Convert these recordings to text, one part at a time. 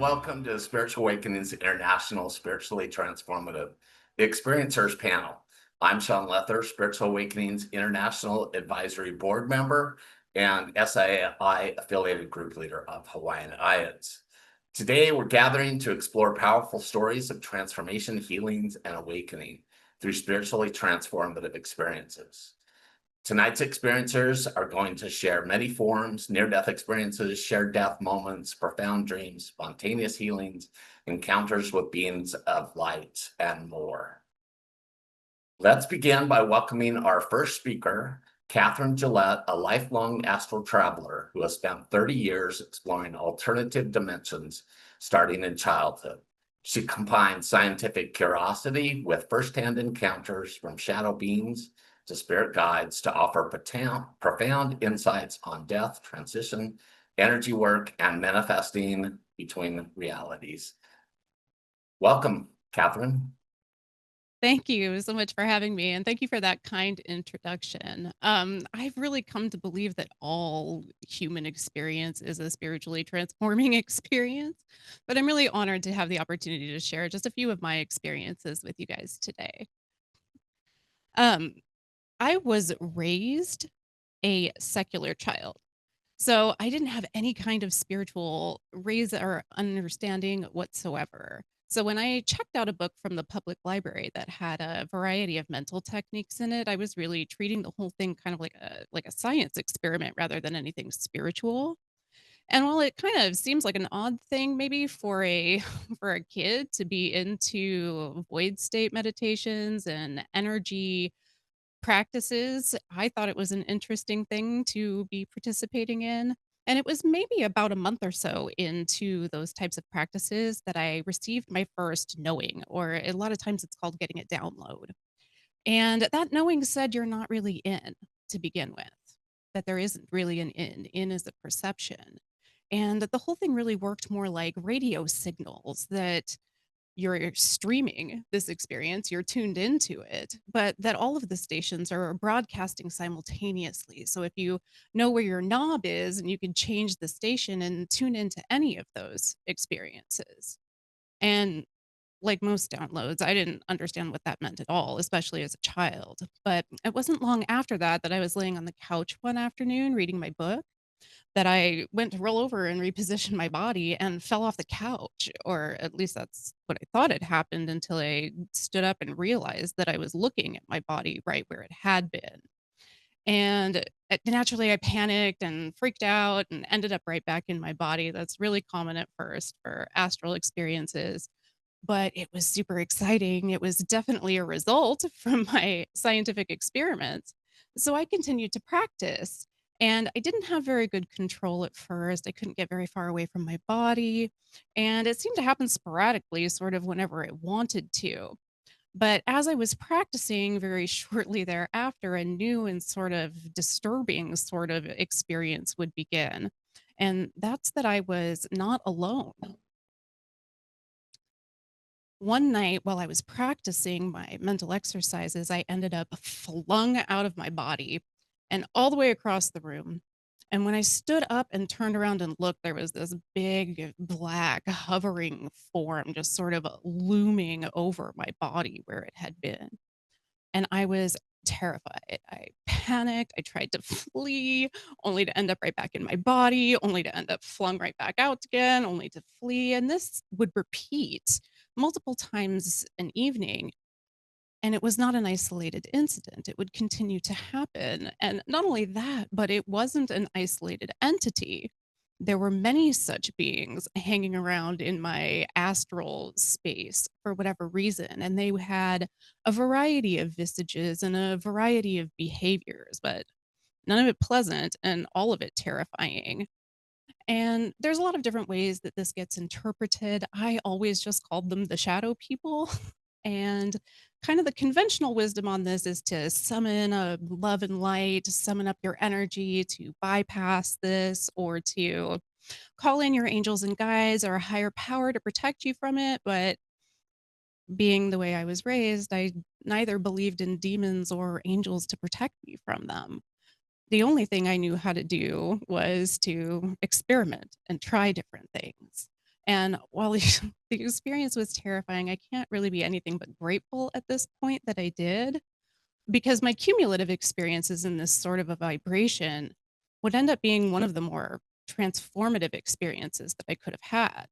welcome to Spiritual Awakenings International Spiritually Transformative Experiencers Panel. I'm Sean Lether, Spiritual Awakenings International Advisory Board Member and SII Affiliated Group Leader of Hawaiian Islands. Today, we're gathering to explore powerful stories of transformation, healings, and awakening through spiritually transformative experiences. Tonight's experiencers are going to share many forms, near-death experiences, shared death moments, profound dreams, spontaneous healings, encounters with beings of light, and more. Let's begin by welcoming our first speaker, Katherine Gillett, a lifelong astral traveler who has spent 30 years exploring alternative dimensions starting in childhood. She combines scientific curiosity with firsthand encounters from shadow beings to spirit guides to offer profound insights on death, transition, energy work, and manifesting between realities. Welcome, Katherine. Thank you so much for having me, and thank you for that kind introduction. I've really come to believe that all human experience is a spiritually transforming experience, but I'm really honored to have the opportunity to share just a few of my experiences with you guys today. Um, I was raised a secular child. So I didn't have any kind of spiritual raise or understanding whatsoever. So when I checked out a book from the public library that had a variety of mental techniques in it, I was really treating the whole thing kind of like a science experiment rather than anything spiritual. And while it kind of seems like an odd thing maybe for a for a kid to be into void state meditations and energy practices, I thought it was an interesting thing to be participating in. And it was maybe about a month or so into those types of practices that I received my first knowing, or a lot of times it's called getting a download. And that knowing said you're not really in to begin with, that there isn't really an in. In is a perception. And that the whole thing really worked more like radio signals that you're streaming this experience, you're tuned into it, but that all of the stations are broadcasting simultaneously. So if you know where your knob is and you can change the station and tune into any of those experiences. And like most downloads, I didn't understand what that meant at all, especially as a child. But it wasn't long after that that I was laying on the couch one afternoon reading my book that I went to roll over and reposition my body and fell off the couch, or at least that's what I thought had happened until I stood up and realized that I was looking at my body right where it had been. And naturally, I panicked and freaked out and ended up right back in my body. That's really common at first for astral experiences, but it was super exciting. It was definitely a result from my scientific experiments. So I continued to practice. And I didn't have very good control at first. I couldn't get very far away from my body. And it seemed to happen sporadically, sort of whenever it wanted to. But as I was practicing very shortly thereafter, a new and sort of disturbing sort of experience would begin. And that's that I was not alone. One night while I was practicing my mental exercises, I ended up flung out of my body and all the way across the room. And when I stood up and turned around and looked, there was this big black hovering form just sort of looming over my body where it had been. And I was terrified. I panicked. I tried to flee, only to end up right back in my body, only to end up flung right back out again, only to flee. And this would repeat multiple times an evening. And it was not an isolated incident. It would continue to happen. And not only that, but it wasn't an isolated entity. There were many such beings hanging around in my astral space for whatever reason. And they had a variety of visages and a variety of behaviors, but none of it pleasant and all of it terrifying. And there's a lot of different ways that this gets interpreted. I always just called them the shadow people. And kind of the conventional wisdom on this is to summon a love and light, to summon up your energy, to bypass this, or to call in your angels and guides or a higher power to protect you from it. But being the way I was raised, I neither believed in demons or angels to protect me from them. The only thing I knew how to do was to experiment and try different things. And while the experience was terrifying, I can't really be anything but grateful at this point that I did, because my cumulative experiences in this sort of a vibration would end up being one of the more transformative experiences that I could have had.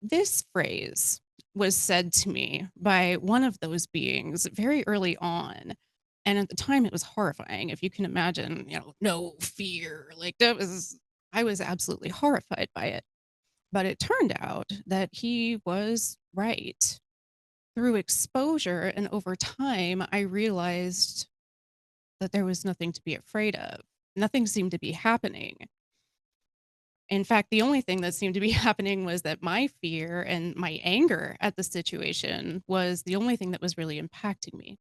This phrase was said to me by one of those beings very early on. And at the time, it was horrifying. If you can imagine, no fear. Like I was absolutely horrified by it. But it turned out that he was right. Through exposure and over time, I realized that there was nothing to be afraid of. Nothing seemed to be happening. In fact, the only thing that seemed to be happening was that my fear and my anger at the situation was the only thing that was really impacting me.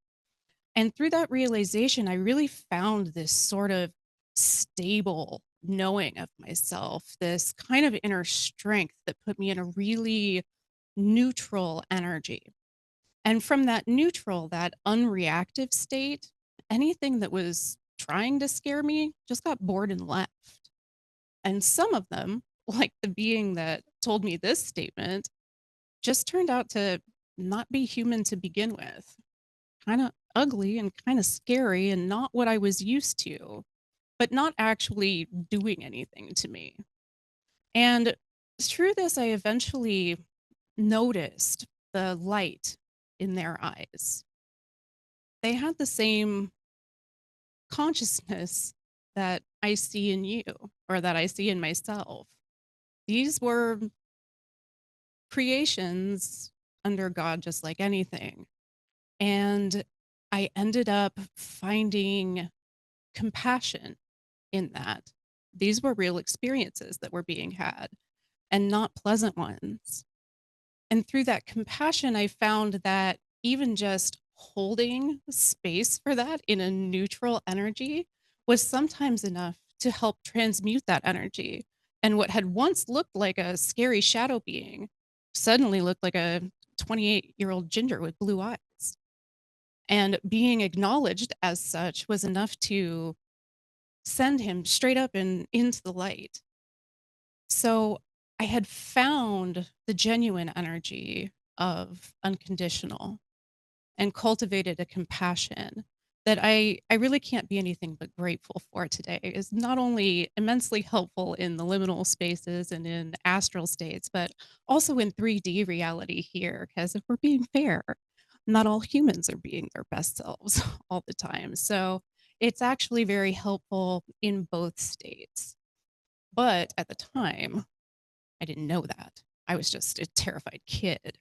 And through that realization, I really found this sort of stable knowing of myself, this kind of inner strength that put me in a really neutral energy. And from that neutral, that unreactive state, anything that was trying to scare me just got bored and left. And some of them, like the being that told me this statement, just turned out to not be human to begin with. Kind of ugly and kind of scary and not what I was used to, but not actually doing anything to me. And through this, I eventually noticed the light in their eyes. They had the same consciousness that I see in you or that I see in myself. These were creations under God, just like anything. And I ended up finding compassion in that. These were real experiences that were being had and not pleasant ones. And through that compassion, I found that even just holding space for that in a neutral energy was sometimes enough to help transmute that energy. And what had once looked like a scary shadow being suddenly looked like a 28-year-old ginger with blue eyes. And being acknowledged as such was enough to send him straight up and into the light. So I had found the genuine energy of unconditional and cultivated a compassion that I really can't be anything but grateful for today. Is not only immensely helpful in the liminal spaces and in astral states, but also in 3D reality here. Because if we're being fair, not all humans are being their best selves all the time. So it's actually very helpful in both states. But at the time, I didn't know that. I was just a terrified kid.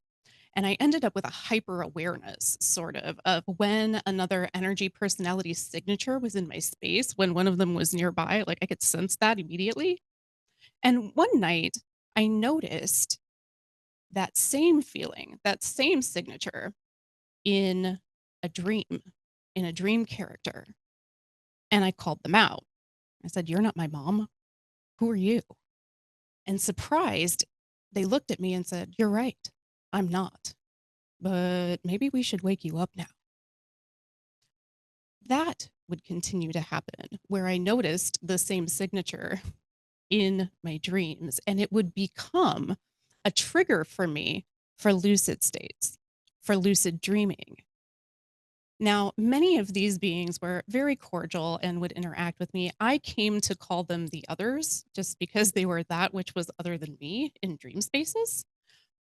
And I ended up with a hyper awareness, sort of when another energy personality signature was in my space, when one of them was nearby. Like I could sense that immediately. And one night I noticed that same feeling, that same signature in a dream, in a dream character. And I called them out. I said, "You're not my mom. Who are you?" And surprised, they looked at me and said, "You're right. I'm not. But maybe we should wake you up now." That would continue to happen where I noticed the same signature in my dreams, and it would become a trigger for me for lucid states, for lucid dreaming. Now, many of these beings were very cordial and would interact with me. I came to call them the others just because they were that which was other than me in dream spaces.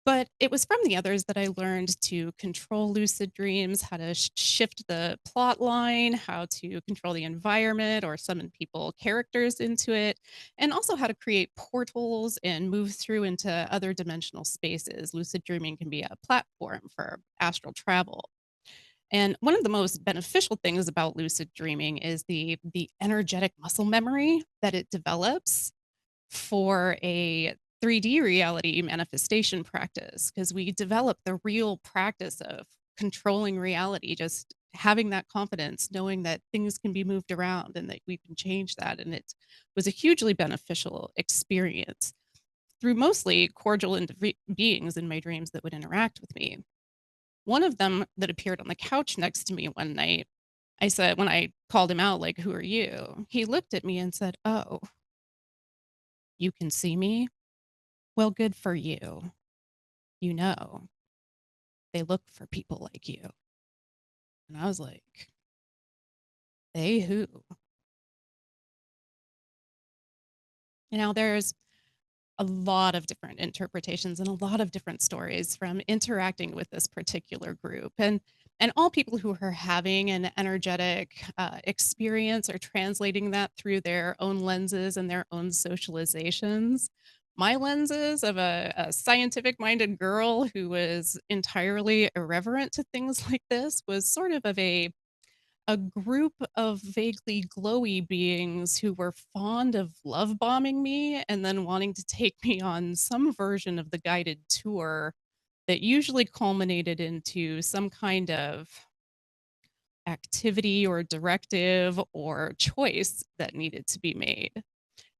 But it was from the others that I learned to control lucid dreams, how to shift the plot line, how to control the environment or summon people, characters into it, and also how to create portals and move through into other dimensional spaces. Lucid dreaming can be a platform for astral travel. And one of the most beneficial things about lucid dreaming is the energetic muscle memory that it develops for a 3D reality manifestation practice, because we develop the real practice of controlling reality, just having that confidence, knowing that things can be moved around and that we can change that. And it was a hugely beneficial experience through mostly cordial beings in my dreams that would interact with me. One of them that appeared on the couch next to me one night, I said, when I called him out, like, "Who are you?" He looked at me and said, "Oh, you can see me?" Well, good for you. You know, they look for people like you. And I was like, they who? There's a lot of different interpretations and a lot of different stories from interacting with this particular group, and all people who are having an energetic experience are translating that through their own lenses and their own socializations. My lenses of a scientific minded girl who was entirely irreverent to things like this was sort of a group of vaguely glowy beings who were fond of love bombing me and then wanting to take me on some version of the guided tour that usually culminated into some kind of activity or directive or choice that needed to be made.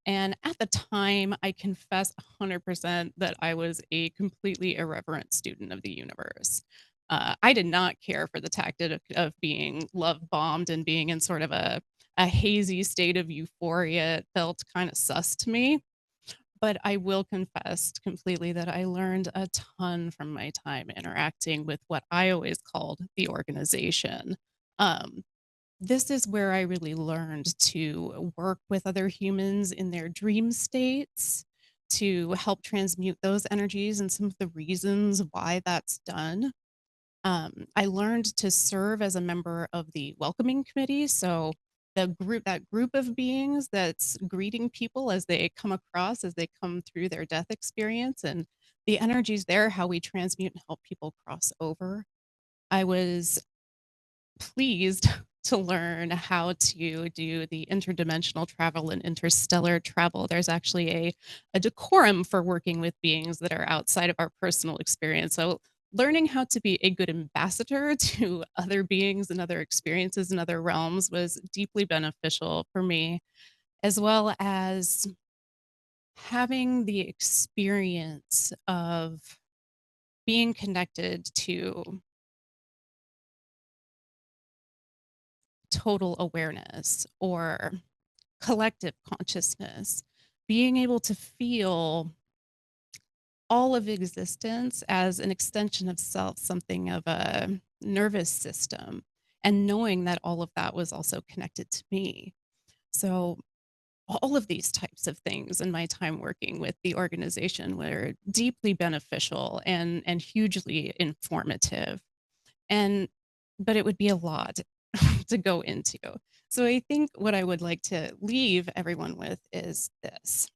And at the time, I confess 100% that I was a completely irreverent student of the universe. I did not care for the tactic of being love bombed and being in sort of a hazy state of euphoria. It felt kind of sus to me. But I will confess completely that I learned a ton from my time interacting with what I always called the organization. Um, this is where I really learned to work with other humans in their dream states to help transmute those energies and some of the reasons why that's done. I learned to serve as a member of the welcoming committee. So that group of beings that's greeting people as they come across, as they come through their death experience, and the energies there, how we transmute and help people cross over. I was pleased to learn how to do the interdimensional travel and interstellar travel. There's actually a decorum for working with beings that are outside of our personal experience. So, learning how to be a good ambassador to other beings and other experiences in other realms was deeply beneficial for me, as well as having the experience of being connected to total awareness or collective consciousness, being able to feel all of existence as an extension of self, something of a nervous system, and knowing that all of that was also connected to me. So, all of these types of things in my time working with the organization were deeply beneficial and hugely informative. And but it would be a lot to go into. So I think what I would like to leave everyone with is this.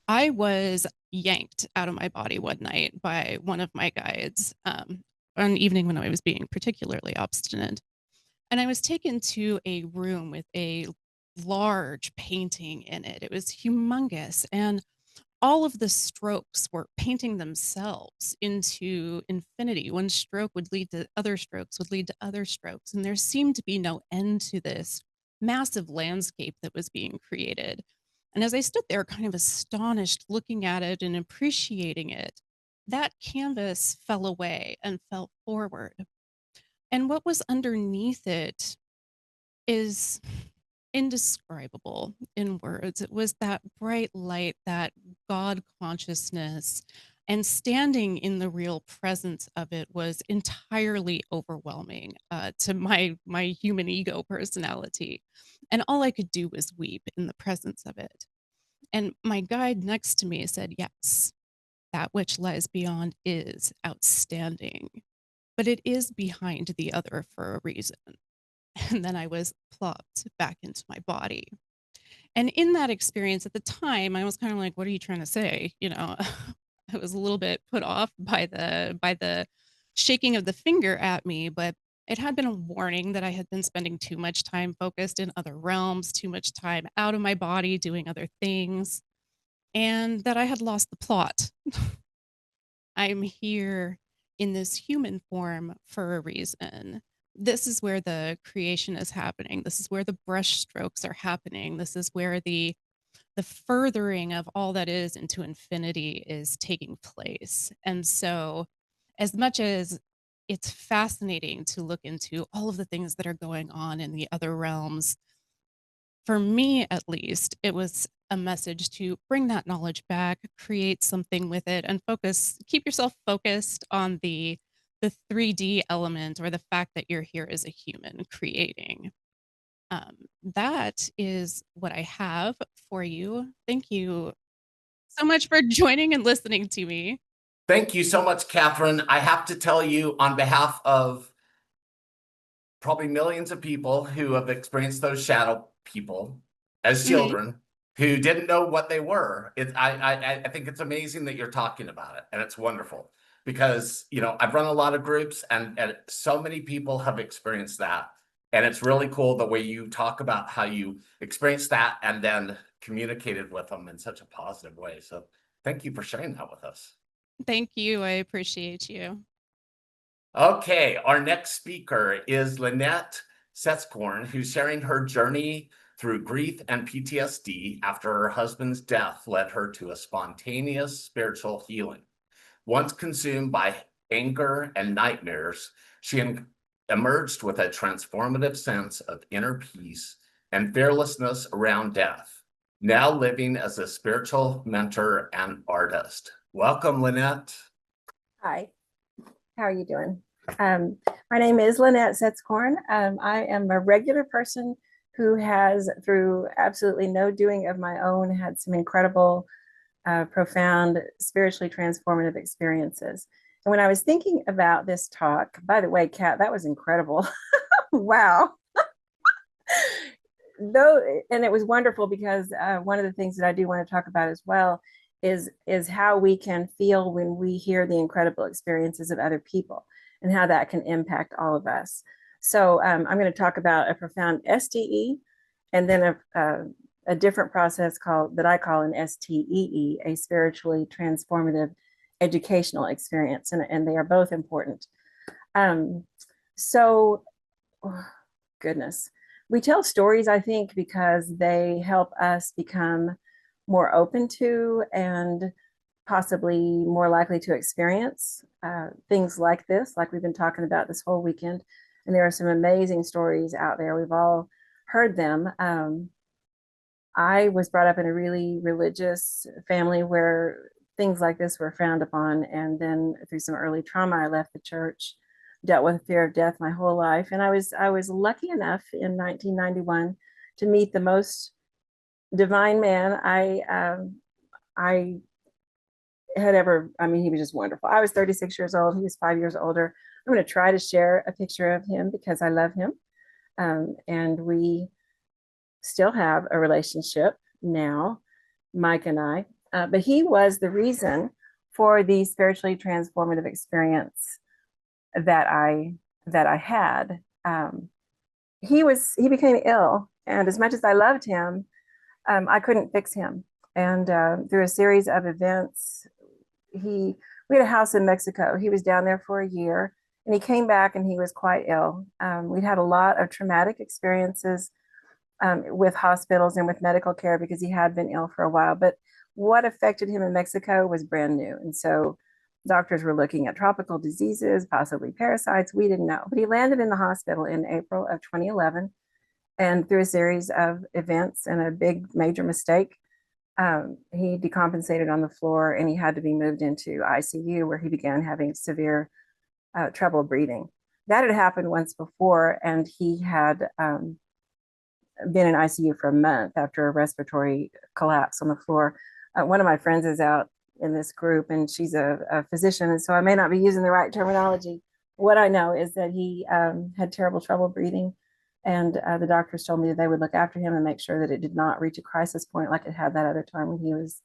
I was yanked out of my body one night by one of my guides, an evening when I was being particularly obstinate. And I was taken to a room with a large painting in it. It was humongous. And all of the strokes were painting themselves into infinity. One stroke would lead to other strokes, would lead to other strokes. And there seemed to be no end to this massive landscape that was being created. And as I stood there, kind of astonished, looking at it and appreciating it, that canvas fell away and fell forward. And what was underneath it is indescribable in words. It was that bright light, that God consciousness, and standing in the real presence of it was entirely overwhelming to my human ego personality. And all I could do was weep in the presence of it. And my guide next to me said, "Yes, that which lies beyond is outstanding, but it is behind the other for a reason." And then I was plopped back into my body. And in that experience at the time, I was kind of like, "What are you trying to say?" I was a little bit put off by the shaking of the finger at me, but it had been a warning that I had been spending too much time focused in other realms, too much time out of my body doing other things, and that I had lost the plot. I'm here in this human form for a reason. This is where the creation is happening. This is where the brush strokes are happening. This is where the furthering of all that is into infinity is taking place. And so, as much as it's fascinating to look into all of the things that are going on in the other realms, for me at least, it was a message to bring that knowledge back, create something with it, and keep yourself focused on the 3D element, or the fact that you're here as a human creating. That is what I have for you. Thank you so much for joining and listening to me. Thank you so much, Catherine. I have to tell you, on behalf of probably millions of people who have experienced those shadow people as Mhm. children who didn't know what they were. I think it's amazing that you're talking about it, and it's wonderful because I've run a lot of groups, and so many people have experienced that, and it's really cool the way you talk about how you experienced that and then communicated with them in such a positive way. So thank you for sharing that with us. Thank you. I appreciate you. Okay, our next speaker is Lynette Setzkorn, who's sharing her journey through grief and PTSD after her husband's death led her to a spontaneous spiritual healing. Once consumed by anger and nightmares, she emerged with a transformative sense of inner peace and fearlessness around death, now living as a spiritual mentor and artist. Welcome, Lynette. Hi, how are you doing? My name is Lynette Setzkorn. I am a regular person who has, through absolutely no doing of my own, had some incredible, profound, spiritually transformative experiences. And when I was thinking about this talk, by the way, Kat, that was incredible. Wow. And it was wonderful because one of the things that I do want to talk about as well is how we can feel when we hear the incredible experiences of other people and how that can impact all of us. So I'm going to talk about a profound STE, and then a different process that I call an STEE, a spiritually transformative educational experience, and they are both important. So, oh, goodness, we tell stories, I think, because they help us become more open to and possibly more likely to experience things like this, like we've been talking about this whole weekend. And there are some amazing stories out there. We've all heard them. I was brought up in a really religious family where things like this were frowned upon. And then through some early trauma, I left the church, dealt with fear of death my whole life. And I was lucky enough in 1991 to meet the most divine man I had ever. I mean, he was just wonderful. I was 36 years old. He was 5 years older. I'm going to try to share a picture of him because I love him. And we still have a relationship now, Mike and I. But he was the reason for the spiritually transformative experience that I had. He became ill, and as much as I loved him, I couldn't fix him. And through a series of events, we had a house in Mexico. He was down there for a year, and he came back, and he was quite ill. We'd had a lot of traumatic experiences with hospitals and with medical care because he had been ill for a while. But what affected him in Mexico was brand new, and so doctors were looking at tropical diseases, possibly parasites. We didn't know, but he landed in the hospital in April of 2011. And through a series of events and a big major mistake, he decompensated on the floor, and he had to be moved into ICU, where he began having severe trouble breathing. That had happened once before, and he had been in ICU for a month after a respiratory collapse on the floor. One of my friends is out in this group, and she's a physician, and so I may not be using the right terminology. What I know is that he had terrible trouble breathing, and the doctors told me that they would look after him and make sure that it did not reach a crisis point like it had that other time when he was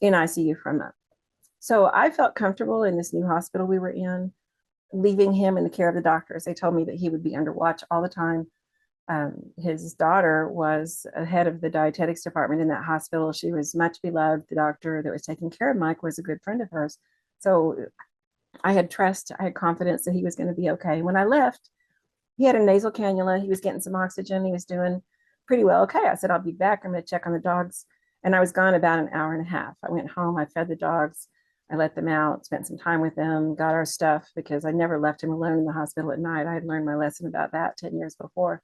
in ICU for a month. So I felt comfortable in this new hospital we were in, leaving him in the care of the doctors. They told me that he would be under watch all the time. His daughter was head of the dietetics department in that hospital. She was much beloved. The doctor that was taking care of Mike was a good friend of hers. So I had trust, I had confidence that he was going to be okay. When I left, he had a nasal cannula. He was getting some oxygen. He was doing pretty well. Okay, I said, I'll be back. I'm going to check on the dogs. And I was gone about an hour and a half. I went home. I fed the dogs. I let them out, spent some time with them, got our stuff because I never left him alone in the hospital at night. I had learned my lesson about that 10 years before.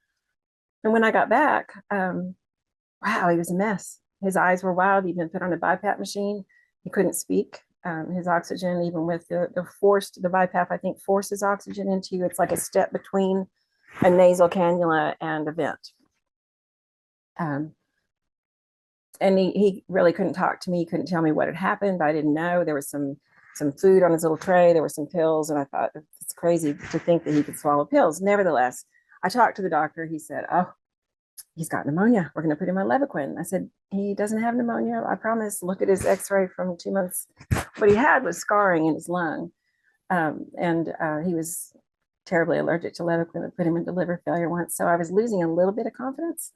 And when I got back, wow, he was a mess. His eyes were wild. He'd been put on a BiPAP machine. He couldn't speak. His oxygen, even with the BiPAP, I think forces oxygen into you. It's like a step between a nasal cannula and a vent. And he really couldn't talk to me. He couldn't tell me what had happened. I didn't know. There was some food on his little tray. There were some pills. And I thought, it's crazy to think that he could swallow pills. Nevertheless, I talked to the doctor. He said, oh, he's got pneumonia. We're going to put him on Levaquin. I said, he doesn't have pneumonia. I promise. Look at his x-ray from 2 months. What he had was scarring in his lung. He was terribly allergic to Levaquin. I put him into liver failure once. So I was losing a little bit of confidence.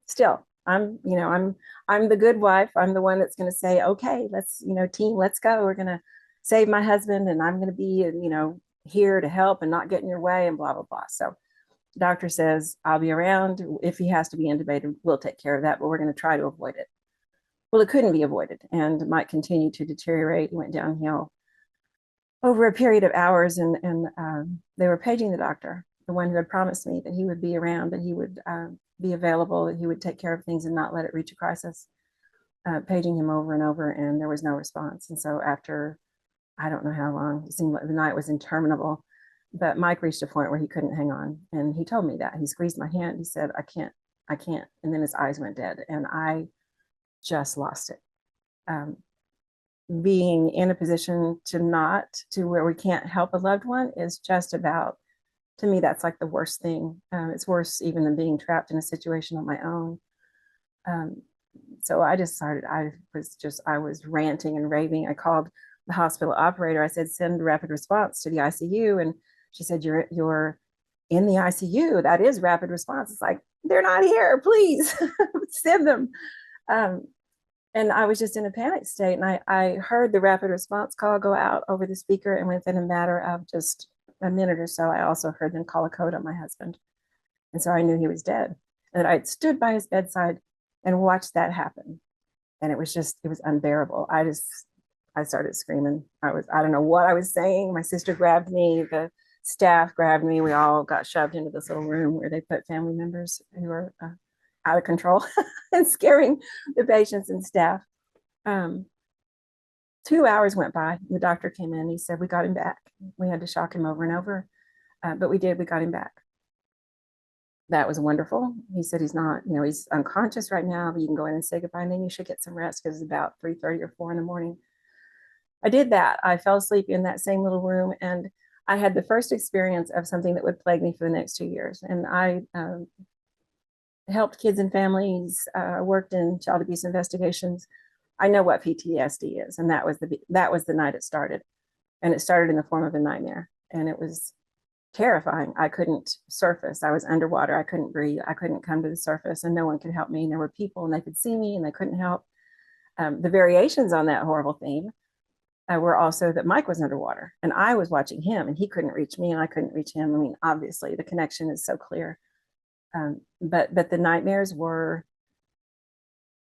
Still, I'm the good wife. I'm the one that's going to say, okay, let's, team, let's go. We're going to save my husband, and I'm going to be, here to help and not get in your way, and blah, blah, blah. So the doctor says, I'll be around. If he has to be intubated, we'll take care of that, but we're going to try to avoid it. Well, it couldn't be avoided and might continue to deteriorate. He went downhill over a period of hours, and they were paging the doctor, the one who had promised me that he would be around, that he would be available, that he would take care of things and not let it reach a crisis, paging him over and over, and there was no response. And so after, I don't know how long, it seemed like the night was interminable, but Mike reached a point where he couldn't hang on. And he told me that. He squeezed my hand. He said, I can't. And then his eyes went dead, and I just lost it. Being in a position to where we can't help a loved one is just about, to me, that's like the worst thing. It's worse even than being trapped in a situation on my own. So I decided I was ranting and raving. I called the hospital operator. I said, send rapid response to the ICU. And she said, you're in the ICU. That is rapid response. It's like, they're not here, please send them. And I was just in a panic state. And I heard the rapid response call go out over the speaker. And within a matter of just a minute or so, I also heard them call a code on my husband. And so I knew he was dead. And I stood by his bedside and watched that happen. And it was unbearable. I started screaming. I don't know what I was saying. My sister grabbed me, the staff grabbed me. We all got shoved into this little room where they put family members who are out of control and scaring the patients and staff. 2 hours went by. The doctor came in. He said, we got him back. We had to shock him over and over, but we did. We got him back. That was wonderful. He said he's not, he's unconscious right now, but you can go in and say goodbye, and then you should get some rest because it's about 3:30 or 4 in the morning. I did that. I fell asleep in that same little room, and I had the first experience of something that would plague me for the next 2 years. And I helped kids and families, worked in child abuse investigations. I know what PTSD is, and that was the night it started. And it started in the form of a nightmare, and it was terrifying. I couldn't surface. I was underwater. I couldn't breathe. I couldn't come to the surface, and no one could help me. And there were people, and they could see me, and they couldn't help. The variations on that horrible theme were also that Mike was underwater, and I was watching him, and he couldn't reach me, and I couldn't reach him. I mean, obviously, the connection is so clear. But the nightmares were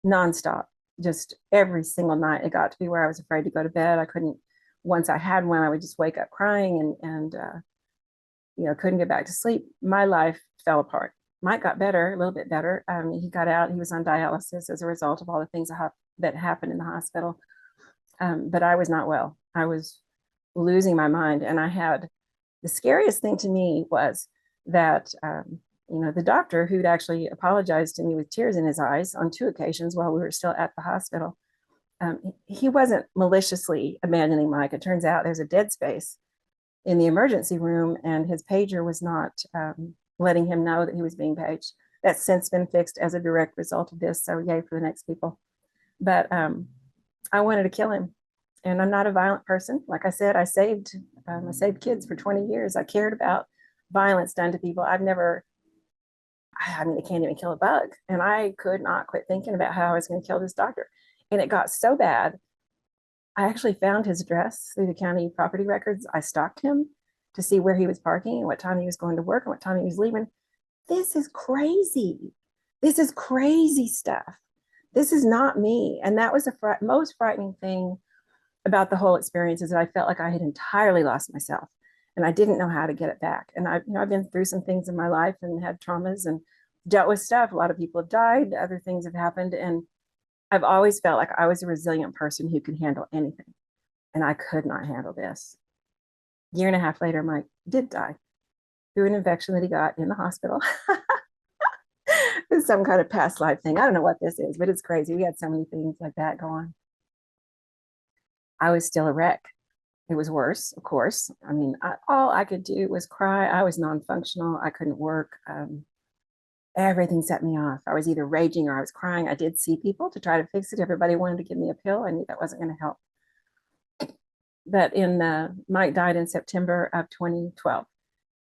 nonstop. Just every single night. It got to be where I was afraid to go to bed. I couldn't. Once I had one, I would just wake up crying and couldn't get back to sleep. My life fell apart. Mike got better, a little bit better. He got out. He was on dialysis as a result of all the things that happened in the hospital. But I was not well. I was losing my mind. And I had, the scariest thing to me was that, the doctor who'd actually apologized to me with tears in his eyes on 2 occasions while we were still at the hospital, he wasn't maliciously abandoning Mike. It turns out there's a dead space in the emergency room, and his pager was not letting him know that he was being paged. That's since been fixed as a direct result of this. So yay for the next people. But I wanted to kill him, and I'm not a violent person. Like I said, I saved kids for 20 years. I cared about violence done to people. I can't even kill a bug. And I could not quit thinking about how I was going to kill this doctor. And it got so bad, I actually found his address through the county property records. I stalked him to see where he was parking and what time he was going to work and what time he was leaving. This is crazy. This is crazy stuff. This is not me. And that was the most frightening thing about the whole experience, is that I felt like I had entirely lost myself, and I didn't know how to get it back. And I've been through some things in my life and had traumas and dealt with stuff. A lot of people have died. Other things have happened. And I've always felt like I was a resilient person who could handle anything, and I could not handle this. Year and a half later, Mike did die through an infection that he got in the hospital. It's some kind of past life thing. I don't know what this is, but it's crazy. We had so many things like that go on. I was still a wreck. It was worse, of course. I mean, all I could do was cry. I was non-functional. I couldn't work. Everything set me off. I was either raging or I was crying. I did see people to try to fix it. Everybody wanted to give me a pill. I knew that wasn't going to help. But Mike died in September of 2012.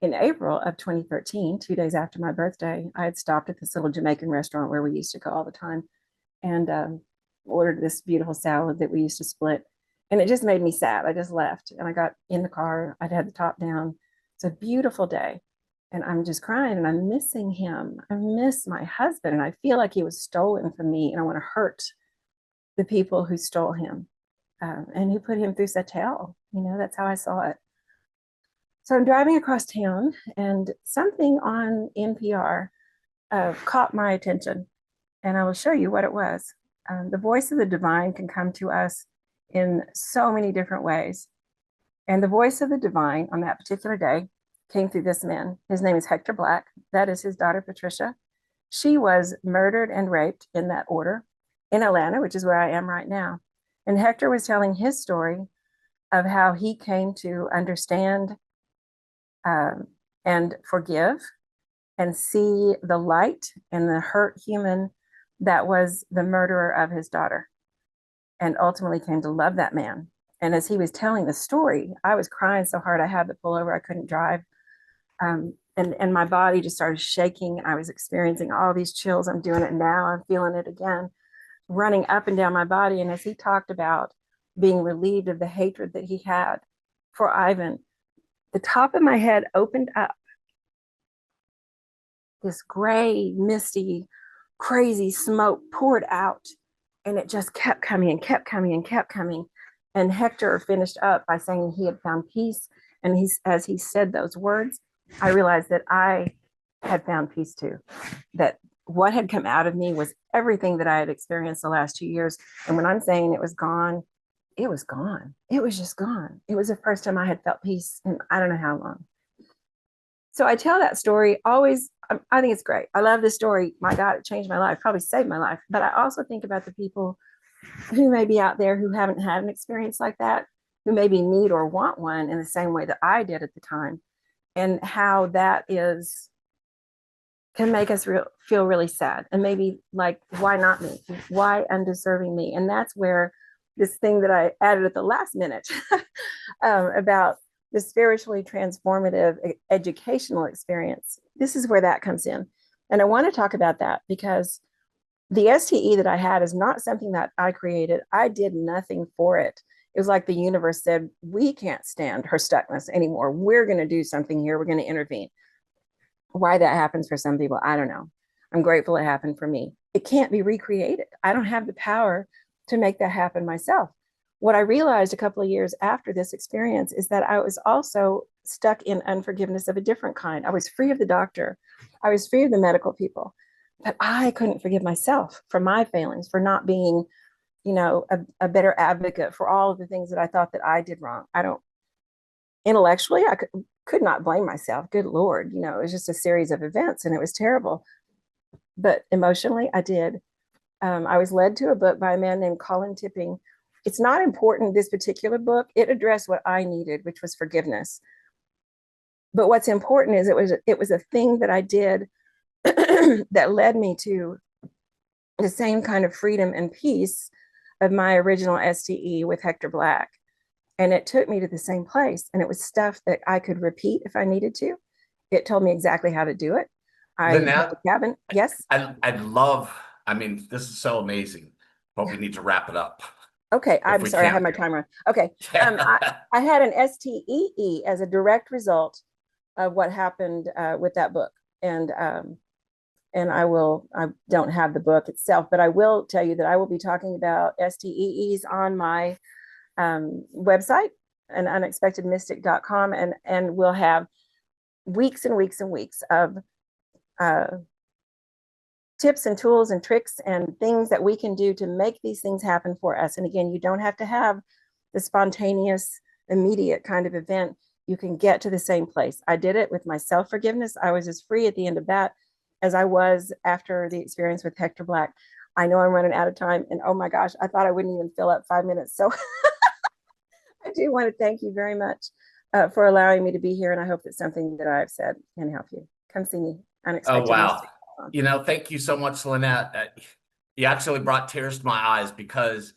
In April of 2013, 2 days after my birthday, I had stopped at this little Jamaican restaurant where we used to go all the time and ordered this beautiful salad that we used to split. And it just made me sad. I just left and I got in the car. I'd had the top down. It's a beautiful day. And I'm just crying and I'm missing him. I miss my husband and I feel like he was stolen from me. And I want to hurt the people who stole him and who put him through such hell. You know, that's how I saw it. So I'm driving across town and something on NPR caught my attention. And I will show you what it was. The voice of the divine can come to us in so many different ways. And the voice of the divine on that particular day came through this man. His name is Hector Black. That is his daughter, Patricia. She was murdered and raped in that order in Atlanta, which is where I am right now. And Hector was telling his story of how he came to understand and forgive and see the light and the hurt human that was the murderer of his daughter, and ultimately came to love that man. And as he was telling the story, I was crying so hard I had to pull over. I couldn't drive. And my body just started shaking. I was experiencing all these chills. I'm doing it now. I'm feeling it again, running up and down my body. And as he talked about being relieved of the hatred that he had for Ivan, the top of my head opened up. This gray, misty, crazy smoke poured out, and it just kept coming and kept coming and kept coming. And Hector finished up by saying he had found peace. And as he said those words, I realized that I had found peace too. That what had come out of me was everything that I had experienced the last 2 years. And when I'm saying it was gone, it was gone. It was just gone. It was the first time I had felt peace in I don't know how long. So I tell that story always. I think it's great. I love this story. My God, it changed my life, probably saved my life. But I also think about the people who may be out there who haven't had an experience like that, who maybe need or want one in the same way that I did at the time, and how that can make us feel really sad. And maybe like, why not me? Why undeserving me? And that's where this thing that I added at the last minute about the spiritually transformative educational experience. This is where that comes in. And I want to talk about that because the STE that I had is not something that I created. I did nothing for it. It was like the universe said, we can't stand her stuckness anymore. We're going to do something here. We're going to intervene. Why that happens for some people, I don't know. I'm grateful it happened for me. It can't be recreated. I don't have the power to make that happen myself. What I realized a couple of years after this experience is that I was also stuck in unforgiveness of a different kind. I was free of the doctor. I was free of the medical people, but I couldn't forgive myself for my failings, for not being, a better advocate for all of the things that I thought that I did wrong. Intellectually, I could not blame myself. Good Lord, it was just a series of events and it was terrible. But emotionally, I did. I was led to a book by a man named Colin Tipping. It's not important, this particular book. It addressed what I needed, which was forgiveness. But what's important is it was a thing that I did that led me to the same kind of freedom and peace of my original STE with Hector Black. And it took me to the same place. And it was stuff that I could repeat if I needed to. It told me exactly how to do it. Lynette, yes? I'd love, this is so amazing, but we need to wrap it up. Okay, I'm sorry, I had my can. timer. Okay, I had an STEE as a direct result of what happened with that book. And I don't have the book itself, but I will tell you that I will be talking about STEEs on my website, and unexpectedmystic.com, and we'll have weeks and weeks and weeks of tips and tools and tricks and things that we can do to make these things happen for us. And again, you don't have to have the spontaneous, immediate kind of event. You can get to the same place. I did it with my self-forgiveness. I was as free at the end of that as I was after the experience with Hector Black. I know I'm running out of time, and oh my gosh, I thought I wouldn't even fill up 5 minutes. So I do want to thank you very much for allowing me to be here, and I hope that something that I've said can help you. Come see me unexpectedly. Oh, wow. You know, thank you so much, Lynette. You actually brought tears to my eyes because,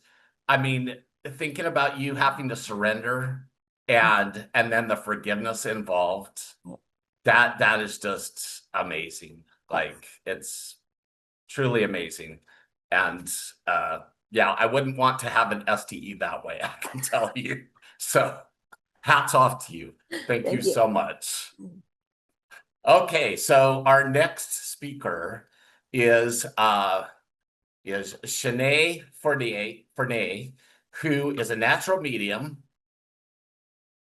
I mean, thinking about you having to surrender and then the forgiveness involved, that is just amazing. Like, it's truly amazing. And yeah, I wouldn't want to have an STE that way, I can tell you. So hats off to you. Thank you so much. Okay, so our next speaker is Chenee Fournier, who is a natural medium.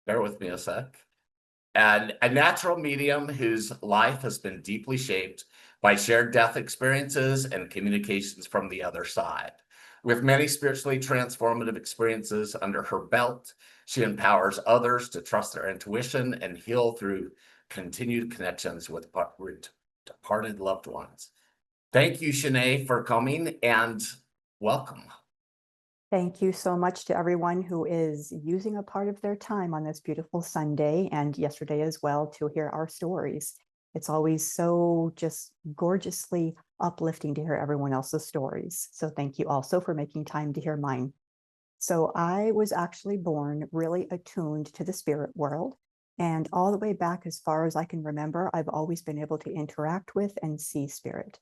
Bear with me a sec. And a natural medium whose life has been deeply shaped by shared death experiences and communications from the other side. With many spiritually transformative experiences under her belt, she empowers others to trust their intuition and heal through continued connections with departed loved ones. Thank you, Chenee, for coming, and welcome. Thank you so much to everyone who is using a part of their time on this beautiful Sunday and yesterday as well to hear our stories. It's always so just gorgeously uplifting to hear everyone else's stories. So thank you also for making time to hear mine. So I was actually born really attuned to the spirit world. And all the way back, as far as I can remember, I've always been able to interact with and see spirit.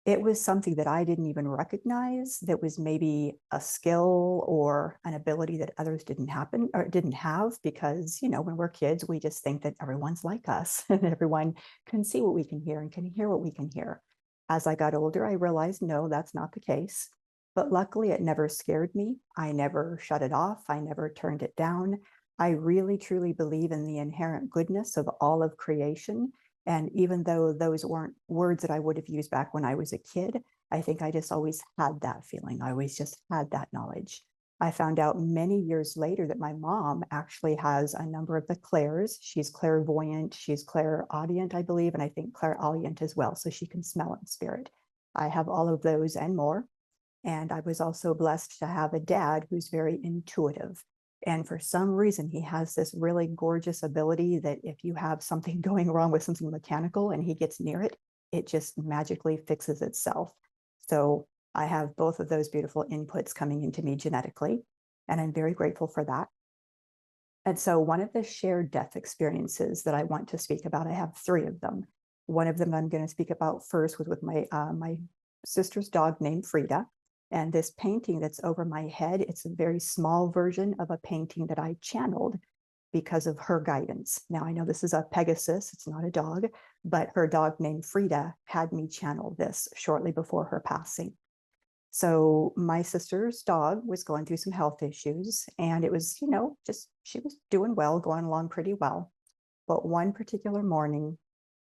It was something that I didn't even recognize that was maybe a skill or an ability that others didn't have, because, you know, when we're kids, we just think that everyone's like us and everyone can see what we can hear and can hear what we can hear. As I got older, I realized, no, that's not the case. But luckily, it never scared me. I never shut it off. I never turned it down. I really, truly believe in the inherent goodness of all of creation. And even though those weren't words that I would have used back when I was a kid, I think I just always had that feeling. I always just had that knowledge. I found out many years later that my mom actually has a number of the clairs. She's clairvoyant, she's clairaudient, I believe, and I think clairaudient as well. So she can smell in spirit. I have all of those and more. And I was also blessed to have a dad who's very intuitive. And for some reason, he has this really gorgeous ability that if you have something going wrong with something mechanical and he gets near it, it just magically fixes itself. So I have both of those beautiful inputs coming into me genetically, and I'm very grateful for that. And so one of the shared death experiences that I want to speak about, I have 3 of them. One of them I'm going to speak about first was with my sister's dog named Frida. And this painting that's over my head, it's a very small version of a painting that I channeled because of her guidance. Now, I know this is a Pegasus, it's not a dog, but her dog named Frida had me channel this shortly before her passing. So my sister's dog was going through some health issues, and it was, you know, just she was doing well, going along pretty well. But one particular morning,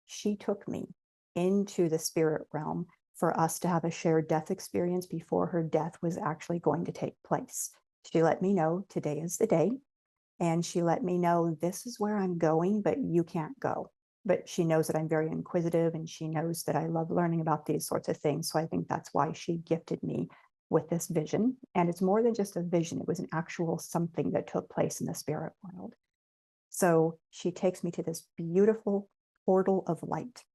she took me into the spirit realm for us to have a shared death experience before her death was actually going to take place. She let me know today is the day. And she let me know this is where I'm going, but you can't go. But she knows that I'm very inquisitive, and she knows that I love learning about these sorts of things. So I think that's why she gifted me with this vision. And it's more than just a vision. It was an actual something that took place in the spirit world. So she takes me to this beautiful portal of light.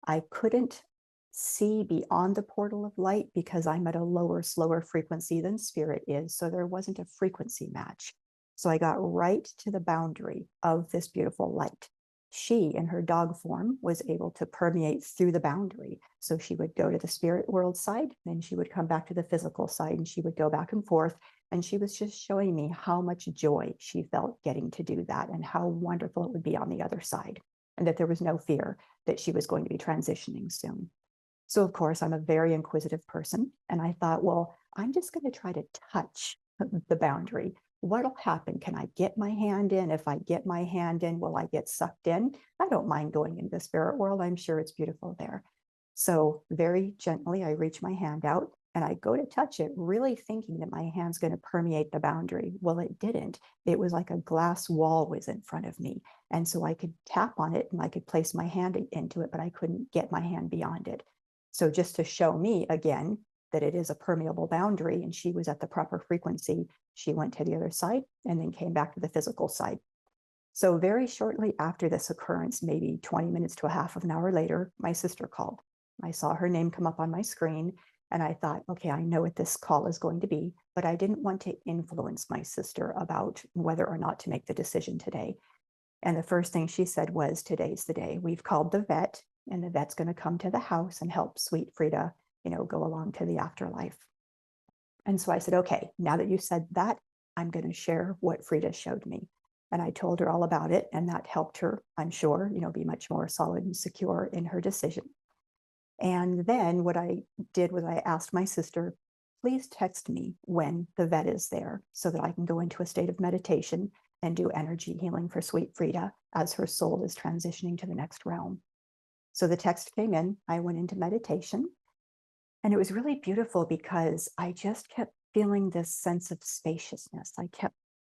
I couldn't see beyond the portal of light because I'm at a lower, slower frequency than spirit is. So there wasn't a frequency match. So I got right to the boundary of this beautiful light. She, in her dog form, was able to permeate through the boundary. So she would go to the spirit world side, then she would come back to the physical side, and she would go back and forth. And she was just showing me how much joy she felt getting to do that and how wonderful it would be on the other side, and that there was no fear that she was going to be transitioning soon. So of course, I'm a very inquisitive person. And I thought, well, I'm just going to try to touch the boundary. What'll happen? Can I get my hand in? If I get my hand in, will I get sucked in? I don't mind going into the spirit world. I'm sure it's beautiful there. So very gently, I reach my hand out and I go to touch it, really thinking that my hand's going to permeate the boundary. Well, it didn't. It was like a glass wall was in front of me. And so I could tap on it and I could place my hand into it, but I couldn't get my hand beyond it. So just to show me again that it is a permeable boundary and she was at the proper frequency, she went to the other side and then came back to the physical side. So very shortly after this occurrence, maybe 20 minutes to a half of an hour later, my sister called. I saw her name come up on my screen and I thought, okay, I know what this call is going to be, but I didn't want to influence my sister about whether or not to make the decision today. And the first thing she said was, today's the day. We've called the vet and the vet's going to come to the house and help sweet Frida, go along to the afterlife. And so I said, okay, now that you said that, I'm going to share what Frida showed me. And I told her all about it, and that helped her, I'm sure, be much more solid and secure in her decision. And then what I did was I asked my sister, please text me when the vet is there so that I can go into a state of meditation and do energy healing for sweet Frida as her soul is transitioning to the next realm. So the text came in, I went into meditation, and it was really beautiful because I just kept feeling this sense of spaciousness. I kept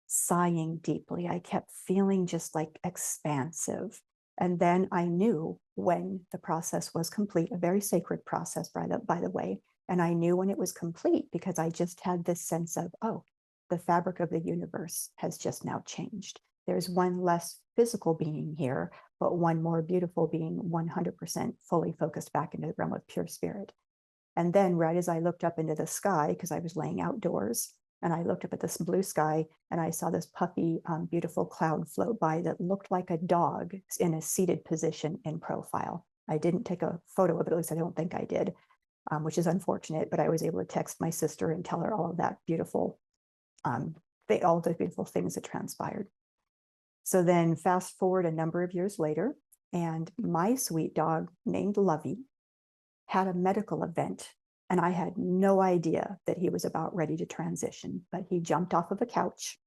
sighing deeply. I kept feeling just like expansive. And then I knew when the process was complete, a very sacred process, by the way. And I knew when it was complete because I just had this sense of, oh, the fabric of the universe has just now changed. There's one less physical being here, but one more beautiful being, 100% fully focused back into the realm of pure spirit. And then right as I looked up into the sky, because I was laying outdoors, and I looked up at this blue sky and I saw this puffy, beautiful cloud float by that looked like a dog in a seated position in profile. I didn't take a photo of it, at least I don't think I did, which is unfortunate, but I was able to text my sister and tell her all of that beautiful, all the beautiful things that transpired. So then fast forward a number of years later, and my sweet dog named Lovey had a medical event. And I had no idea that he was about ready to transition, but he jumped off of a couch.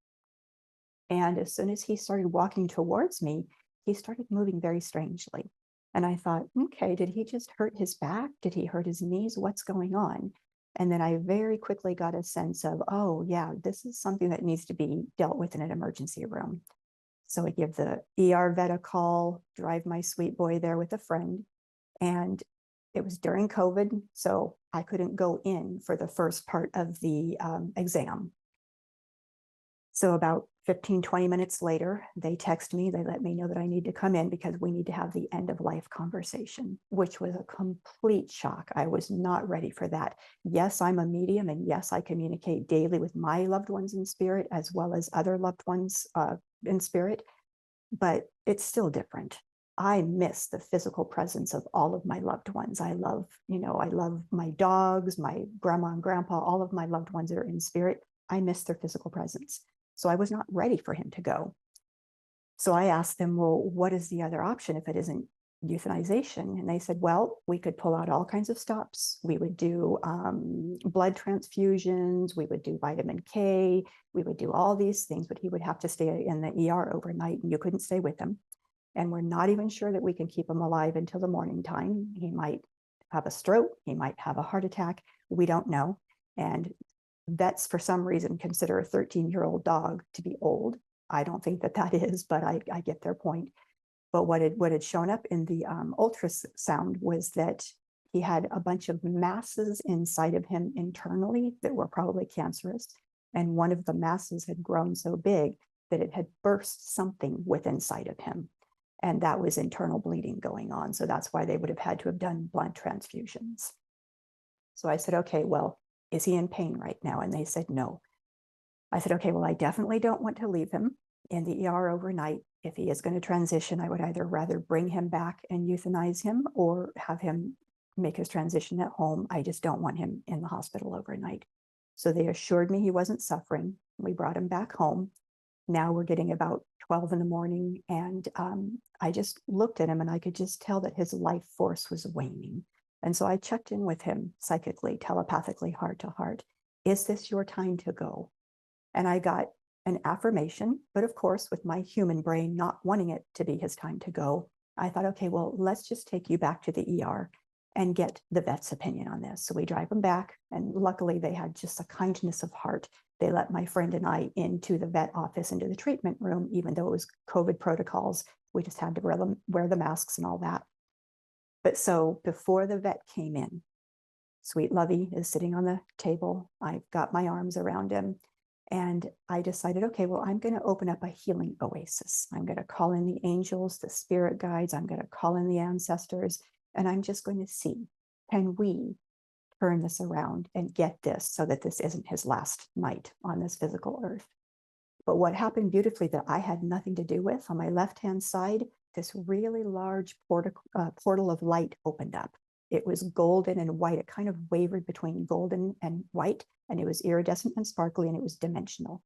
And as soon as he started walking towards me, he started moving very strangely. And I thought, okay, did he just hurt his back? Did he hurt his knees? What's going on? And then I very quickly got a sense of, oh yeah, this is something that needs to be dealt with in an emergency room. So I give the ER vet a call, drive my sweet boy there with a friend. And it was during COVID, so I couldn't go in for the first part of the exam. So about 15, 20 minutes later, they text me, they let me know that I need to come in because we need to have the end of life conversation, which was a complete shock. I was not ready for that. Yes, I'm a medium, and yes, I communicate daily with my loved ones in spirit as well as other loved ones in spirit, but it's still different. I miss the physical presence of all of my loved ones. I love my dogs, my grandma and grandpa, all of my loved ones that are in spirit. I miss their physical presence. So I was not ready for him to go. So I asked them, well, what is the other option if it isn't euthanization? And they said, well, we could pull out all kinds of stops. We would do blood transfusions. We would do vitamin K. We would do all these things, but he would have to stay in the ER overnight and you couldn't stay with him. And we're not even sure that we can keep him alive until the morning time. He might have a stroke. He might have a heart attack. We don't know. And vets, for some reason, consider a 13-year-old dog to be old. I don't think that is, but I get their point. But what had shown up in the ultrasound was that he had a bunch of masses inside of him internally that were probably cancerous. And one of the masses had grown so big that it had burst something within inside of him. And that was internal bleeding going on. So that's why they would have had to have done blood transfusions. So I said, okay, well, is he in pain right now? And they said, no. I said, okay, well, I definitely don't want to leave him in the ER overnight. If he is going to transition, I would either rather bring him back and euthanize him or have him make his transition at home. I just don't want him in the hospital overnight. So they assured me he wasn't suffering. We brought him back home. Now we're getting about 12 in the morning, and I just looked at him and I could just tell that his life force was waning. And so I checked in with him psychically, telepathically, heart to heart. Is this your time to go? And I got an affirmation, but of course, with my human brain not wanting it to be his time to go, I thought, okay, well, let's just take you back to the ER and get the vet's opinion on this. So we drive them back, and luckily they had just a kindness of heart. They let my friend and I into the vet office, into the treatment room, even though it was COVID protocols. We just had to wear the masks and all that. But so before the vet came in, sweet Lovey is sitting on the table. I've got my arms around him. And I decided, okay, well, I'm going to open up a healing oasis. I'm going to call in the angels, the spirit guides. I'm going to call in the ancestors. And I'm just going to see, can we turn this around and get this so that this isn't his last night on this physical earth? But what happened beautifully that I had nothing to do with, on my left-hand side, this really large portal of light opened up. It was golden and white. It kind of wavered between golden and white, and it was iridescent and sparkly, and it was dimensional.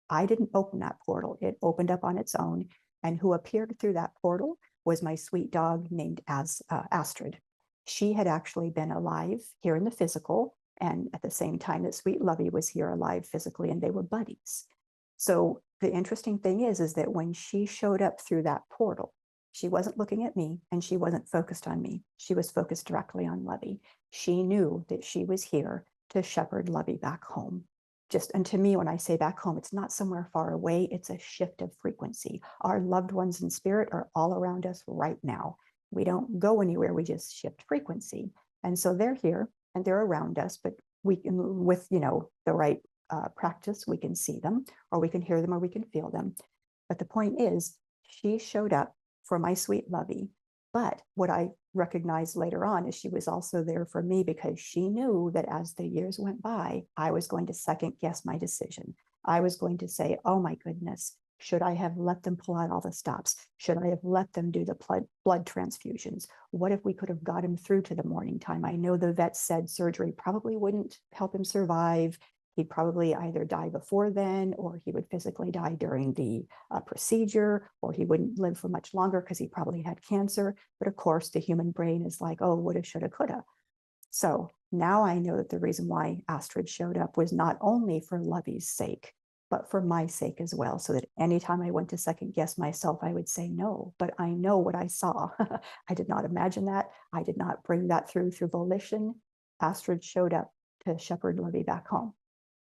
I didn't open that portal. It opened up on its own, and who appeared through that portal was my sweet dog named Astrid. She had actually been alive here in the physical, and at the same time that sweet Lovey was here alive physically, and they were buddies. So the interesting thing is that when she showed up through that portal, she wasn't looking at me and she wasn't focused on me. She was focused directly on Lovey. She knew that she was here to shepherd Lovey back home. And to me, when I say back home, it's not somewhere far away. It's a shift of frequency. Our loved ones in spirit are all around us right now. We don't go anywhere. We just shift frequency. And so they're here and they're around us, but we can, with, the right practice, we can see them, or we can hear them, or we can feel them. But the point is, she showed up for my sweet Lovey. But what I recognized later on is she was also there for me, because she knew that as the years went by, I was going to second guess my decision. I was going to say, oh my goodness, should I have let them pull out all the stops? Should I have let them do the blood transfusions? What if we could have got him through to the morning time? I know the vet said surgery probably wouldn't help him survive. He'd probably either die before then, or he would physically die during the procedure, or he wouldn't live for much longer because he probably had cancer. But of course, the human brain is like, oh, woulda, shoulda, coulda. So now I know that the reason why Astrid showed up was not only for Lovey's sake, but for my sake as well. So that anytime I went to second guess myself, I would say no, but I know what I saw. I did not imagine that. I did not bring that through volition. Astrid showed up to shepherd Lovey back home.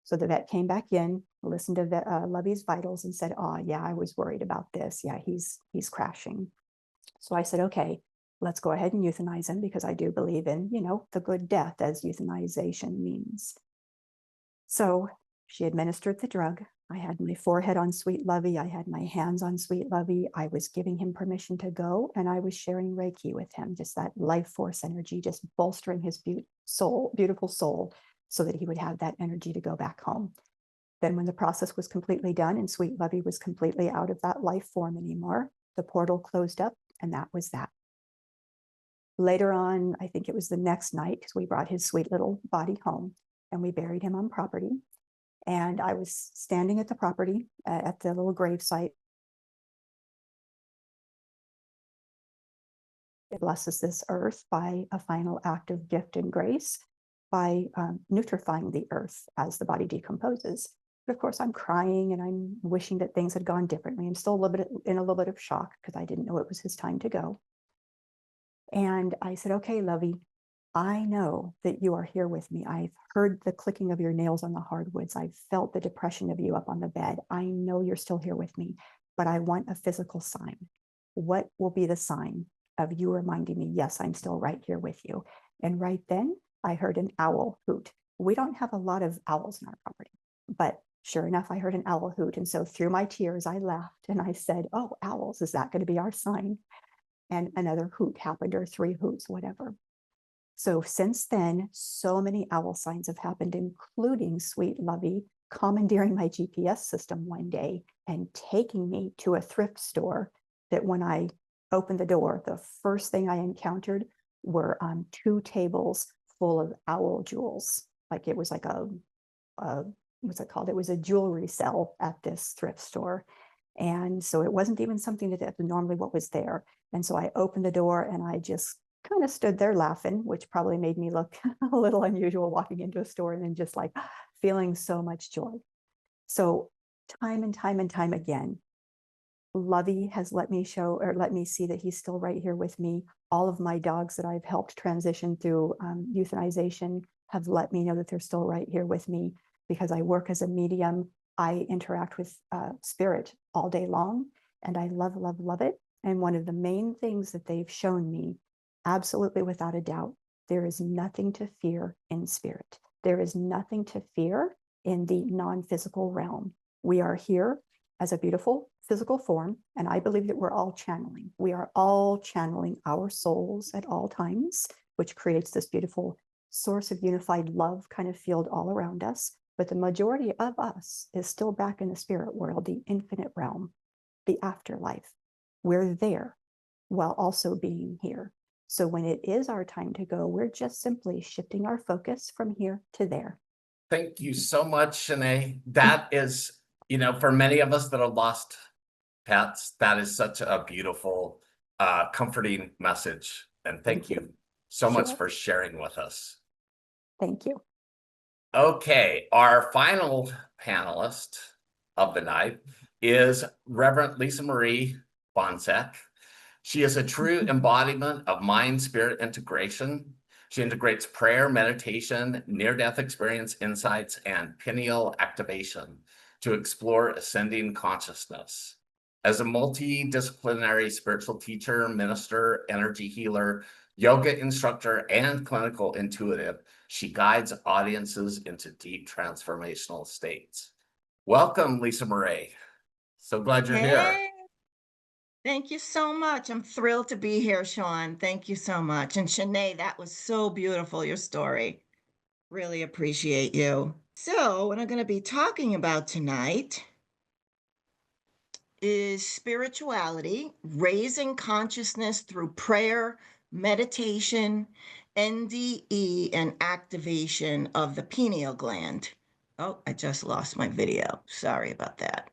So the vet came back in, listened to Lovey's vitals, and said, oh yeah, I was worried about this. Yeah, he's crashing. So I said, okay, let's go ahead and euthanize him, because I do believe in, the good death, as euthanization means. So she administered the drug. I had my forehead on sweet Lovey. I had my hands on sweet Lovey. I was giving him permission to go, and I was sharing Reiki with him, just that life force energy, just bolstering his beautiful soul, so that he would have that energy to go back home. Then when the process was completely done and sweet Lovey was completely out of that life form anymore, the portal closed up, and that was that. Later on, I think it was the next night, because we brought his sweet little body home and we buried him on property. And I was standing at the property at the little grave site. It blesses this earth by a final act of gift and grace, by nutrifying the earth as the body decomposes. But of course, I'm crying and I'm wishing that things had gone differently. I'm still in a little bit of shock, because I didn't know it was his time to go. And I said, okay, Lovey, I know that you are here with me. I've heard the clicking of your nails on the hardwoods. I've felt the depression of you up on the bed. I know you're still here with me, but I want a physical sign. What will be the sign of you reminding me, yes, I'm still right here with you? And right then, I heard an owl hoot. We don't have a lot of owls in our property, but sure enough, I heard an owl hoot. And so through my tears, I laughed and I said, oh, owls, is that going to be our sign? And another hoot happened, or 3 hoots, whatever. So since then, so many owl signs have happened, including sweet Lovey commandeering my GPS system one day and taking me to a thrift store that when I opened the door, the first thing I encountered were 2 tables full of owl jewels. Like it was like what's it called? It was a jewelry sale at this thrift store. And so it wasn't even something that normally what was there. And so I opened the door and I just kind of stood there laughing, which probably made me look a little unusual walking into a store and then just like feeling so much joy. So time and time and time again, Lovey has let me see that he's still right here with me. All of my dogs that I've helped transition through euthanization have let me know that they're still right here with me, because I work as a medium. I interact with spirit all day long, and I love, love, love it. And one of the main things that they've shown me, absolutely without a doubt, there is nothing to fear in spirit. There is nothing to fear in the non-physical realm. We are here as a beautiful physical form, and I believe that we're all channeling. We are all channeling our souls at all times, which creates this beautiful source of unified love kind of field all around us. But the majority of us is still back in the spirit world, the infinite realm, the afterlife. We're there while also being here. So when it is our time to go, we're just simply shifting our focus from here to there. Thank you so much, Chenee. That is, for many of us that have lost pets, that is such a beautiful, comforting message. And thank you so much for sharing with us. Thank you. Okay, our final panelist of the night is Rev Lisamarie Boncek. She is a true embodiment of mind-spirit integration. She integrates prayer, meditation, near-death experience insights, and pineal activation to explore ascending consciousness. As a multidisciplinary spiritual teacher, minister, energy healer, yoga instructor, and clinical intuitive, she guides audiences into deep transformational states. Welcome, Lisamarie. So glad you're here. Thank you so much. I'm thrilled to be here, Sean. Thank you so much. And Chenee, that was so beautiful, your story. Really appreciate you. So what I'm going to be talking about tonight is spirituality, raising consciousness through prayer, meditation, NDE, and activation of the pineal gland. Oh, I just lost my video. Sorry about that.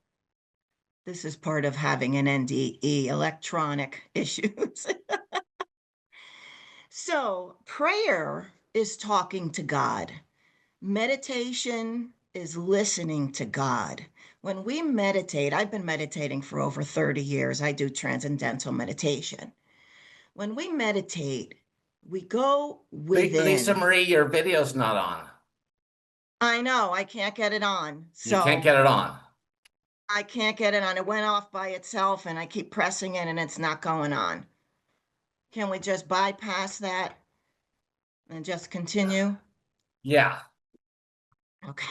This is part of having an NDE, electronic issues. So prayer is talking to God. Meditation is listening to God. When we meditate, I've been meditating for over 30 years. I do transcendental meditation. When we meditate, we go within. Lisamarie, your video's not on. I know, I can't get it on. You can't get it on. I can't get it on. It went off by itself and I keep pressing it and it's not going on. Can we just bypass that and just continue? Yeah. Okay.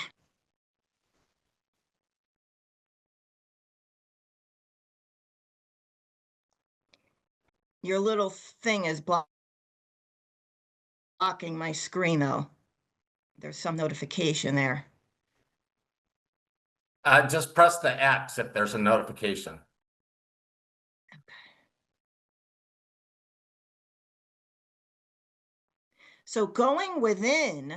Your little thing is blocking my screen though. There's some notification there. Just press the X if there's a notification. So going within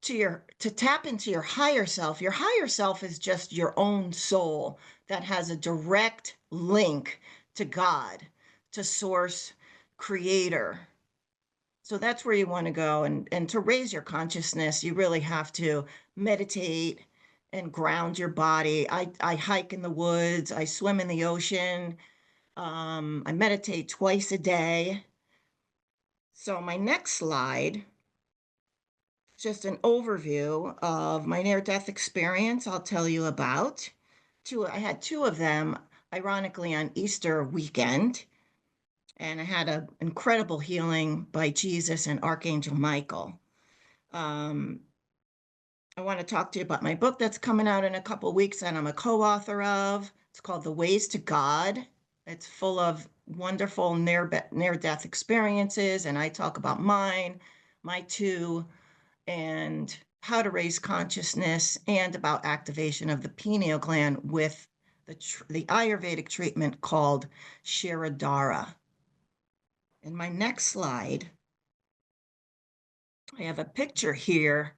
to tap into your higher self is just your own soul that has a direct link to God, to source, creator. So that's where you want to go. And to raise your consciousness, you really have to meditate and ground your body. I hike in the woods, I swim in the ocean, I meditate twice a day. So my next slide, just an overview of my near-death experience I'll tell you about. I had two of them, ironically, on Easter weekend. And I had an incredible healing by Jesus and Archangel Michael. I want to talk to you about my book that's coming out in a couple of weeks that I'm a co-author of. It's called The Ways to God. It's full of wonderful near-death experiences, and I talk about mine, my two, and how to raise consciousness, and about activation of the pineal gland with the Ayurvedic treatment called Shirodhara. In my next slide, I have a picture here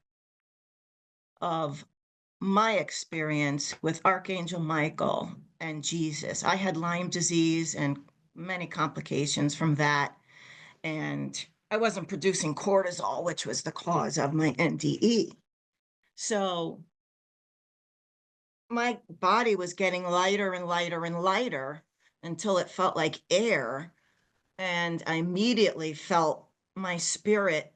of my experience with Archangel Michael and Jesus. I had Lyme disease and many complications from that. And I wasn't producing cortisol, which was the cause of my NDE. So my body was getting lighter and lighter and lighter. until it felt like air. And I immediately felt my spirit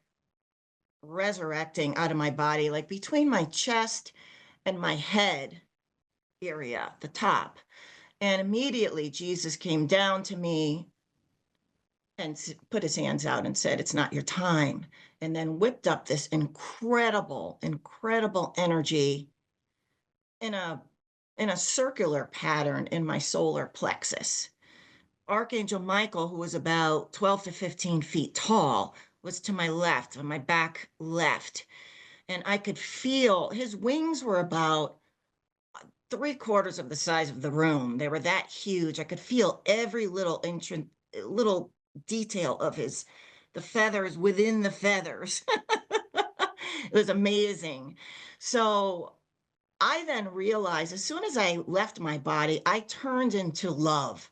resurrecting out of my body, like between my chest and my head area, the top. And immediately Jesus came down to me and put his hands out and said, "It's not your time." And then whipped up this incredible, incredible energy in a circular pattern in my solar plexus. Archangel Michael, who was about 12 to 15 feet tall, was to my left, on my back left. And I could feel his wings were about 3/4 of the size of the room. They were that huge. I could feel every little detail of the feathers within the feathers. It was amazing. So I then realized as soon as I left my body, I turned into love.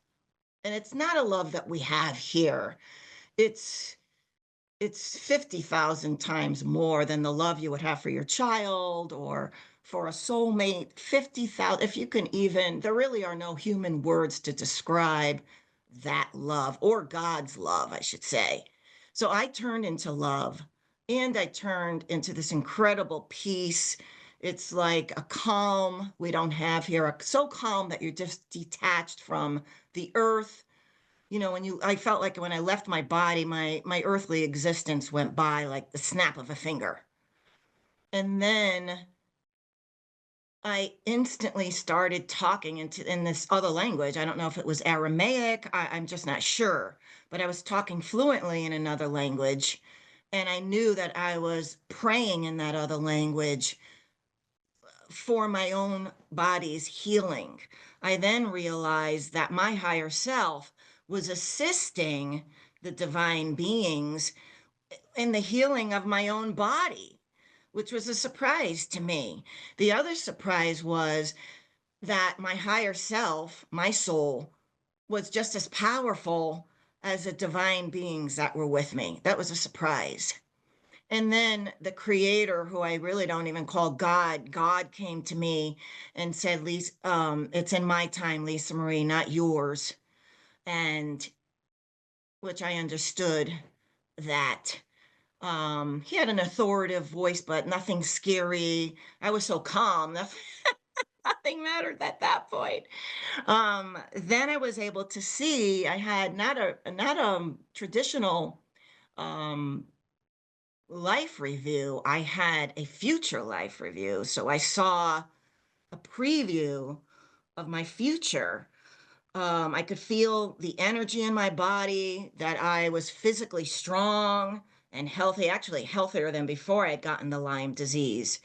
And it's not a love that we have here. It's it's 50,000 times more than the love you would have for your child or for a soulmate. 50,000, if you can even, there really are no human words to describe that love, or God's love, I should say. So I turned into love, and I turned into this incredible peace. It's like a calm we don't have here, so calm that you're just detached from the earth. I felt like when I left my body, my earthly existence went by like the snap of a finger. And then I instantly started talking in this other language. I don't know if it was Aramaic. I'm just not sure, but I was talking fluently in another language. And I knew that I was praying in that other language for my own body's healing. I then realized that my higher self was assisting the divine beings in the healing of my own body, which was a surprise to me. The other surprise was that my higher self, my soul, was just as powerful as the divine beings that were with me. That was a surprise. And then the creator, who I really don't even call God, God came to me and said, "Lisa, it's in my time, Lisamarie, not yours." And which I understood that he had an authoritative voice, but nothing scary. I was so calm. Nothing mattered at that point. Then I was able to see I had not a traditional um, life review. I had a future life review. So I saw a preview of my future. I could feel the energy in my body, that I was physically strong and healthy, actually healthier than before I had gotten the Lyme disease.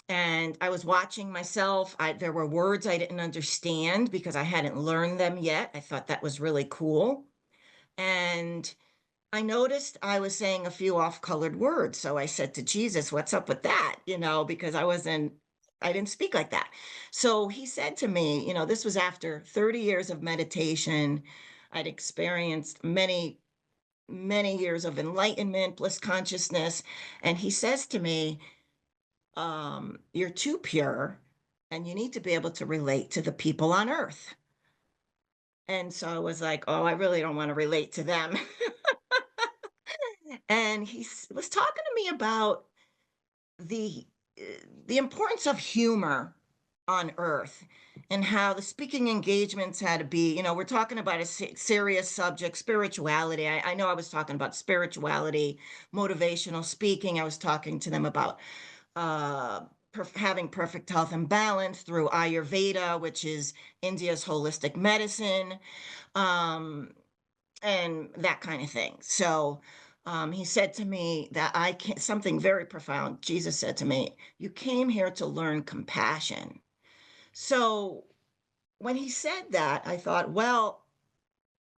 And I was watching myself. There were words I didn't understand because I hadn't learned them yet. I thought that was really cool. And I noticed I was saying a few off-colored words. So I said to Jesus, "What's up with that?" Because I didn't speak like that. So he said to me, this was after 30 years of meditation. I'd experienced many, many years of enlightenment, bliss consciousness. And he says to me, "You're too pure and you need to be able to relate to the people on earth." And so I was like, "Oh, I really don't want to relate to them." And he was talking to me about the uh, the importance of humor on earth, and how the speaking engagements had to be, we're talking about a serious subject, spirituality. I know I was talking about spirituality, motivational speaking. I was talking to them about uh, having perfect health and balance through Ayurveda, which is India's holistic medicine. Um, and that kind of thing. So he said to me that something very profound. Jesus said to me, "You came here to learn compassion." So when he said that, I thought, well,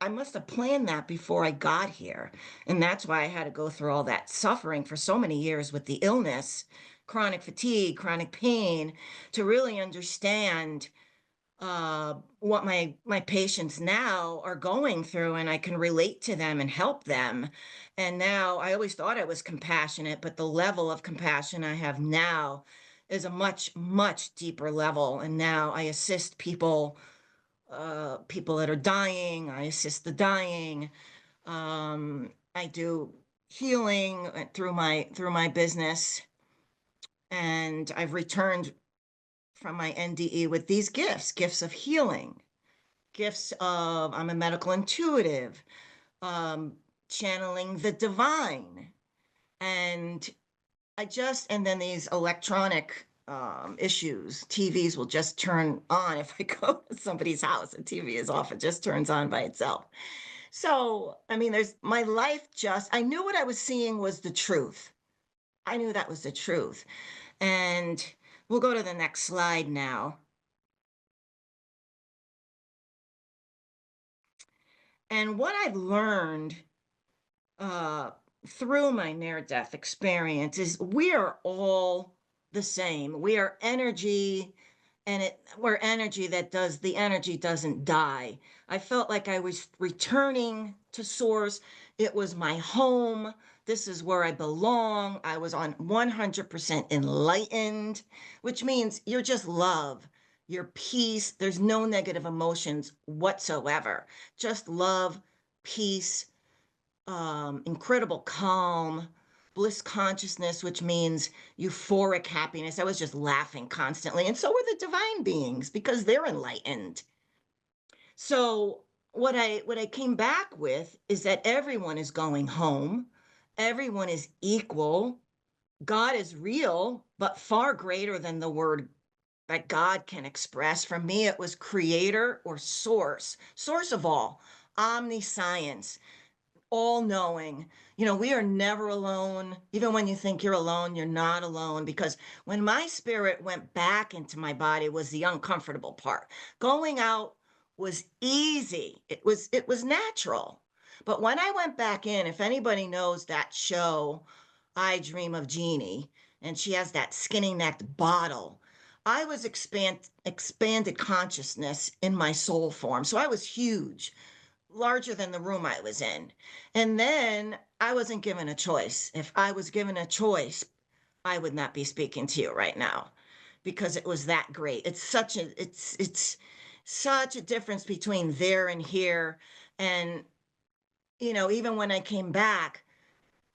I must have planned that before I got here. And that's why I had to go through all that suffering for so many years with the illness, chronic fatigue, chronic pain, to really understand what my patients now are going through, and I can relate to them and help them. And now, I always thought I was compassionate, but the level of compassion I have now is a much, much deeper level. And now I assist people people that are dying. I assist the dying. I do healing through my business, and I've returned from my NDE with these gifts of healing, gifts of, I'm a medical intuitive, um, channeling the divine, and and then these electronic issues, TVs will just turn on if I go to somebody's house. The TV is off, it just turns on by itself. So, I mean, my life I knew what I was seeing was the truth. I knew that was the truth. And we'll go to the next slide now. And what I've learned uh, through my near-death experience is we are all the same. We are energy, and we're energy the energy doesn't die. I felt like I was returning to source. It was my home. This is where I belong. I was on 100% enlightened, which means you're just love, you're peace. There's no negative emotions whatsoever. Just love, peace, incredible calm, bliss consciousness, which means euphoric happiness. I was just laughing constantly. And so were the divine beings because they're enlightened. So what I came back with is that everyone is going home. Everyone is equal. God is real, but far greater than the word that God can express. For me, it was creator or source of all, omniscience, all knowing. We are never alone. Even when you think you're alone, you're not alone, because when my spirit went back into my body was the uncomfortable part. Going out was easy. It was natural. But when I went back in, if anybody knows that show, I Dream of Jeannie, and she has that skinny necked bottle, I was expanded consciousness in my soul form. So I was huge, larger than the room I was in. And then I wasn't given a choice. If I was given a choice, I would not be speaking to you right now, because it was that great. It's such a difference between there and here. And even when I came back,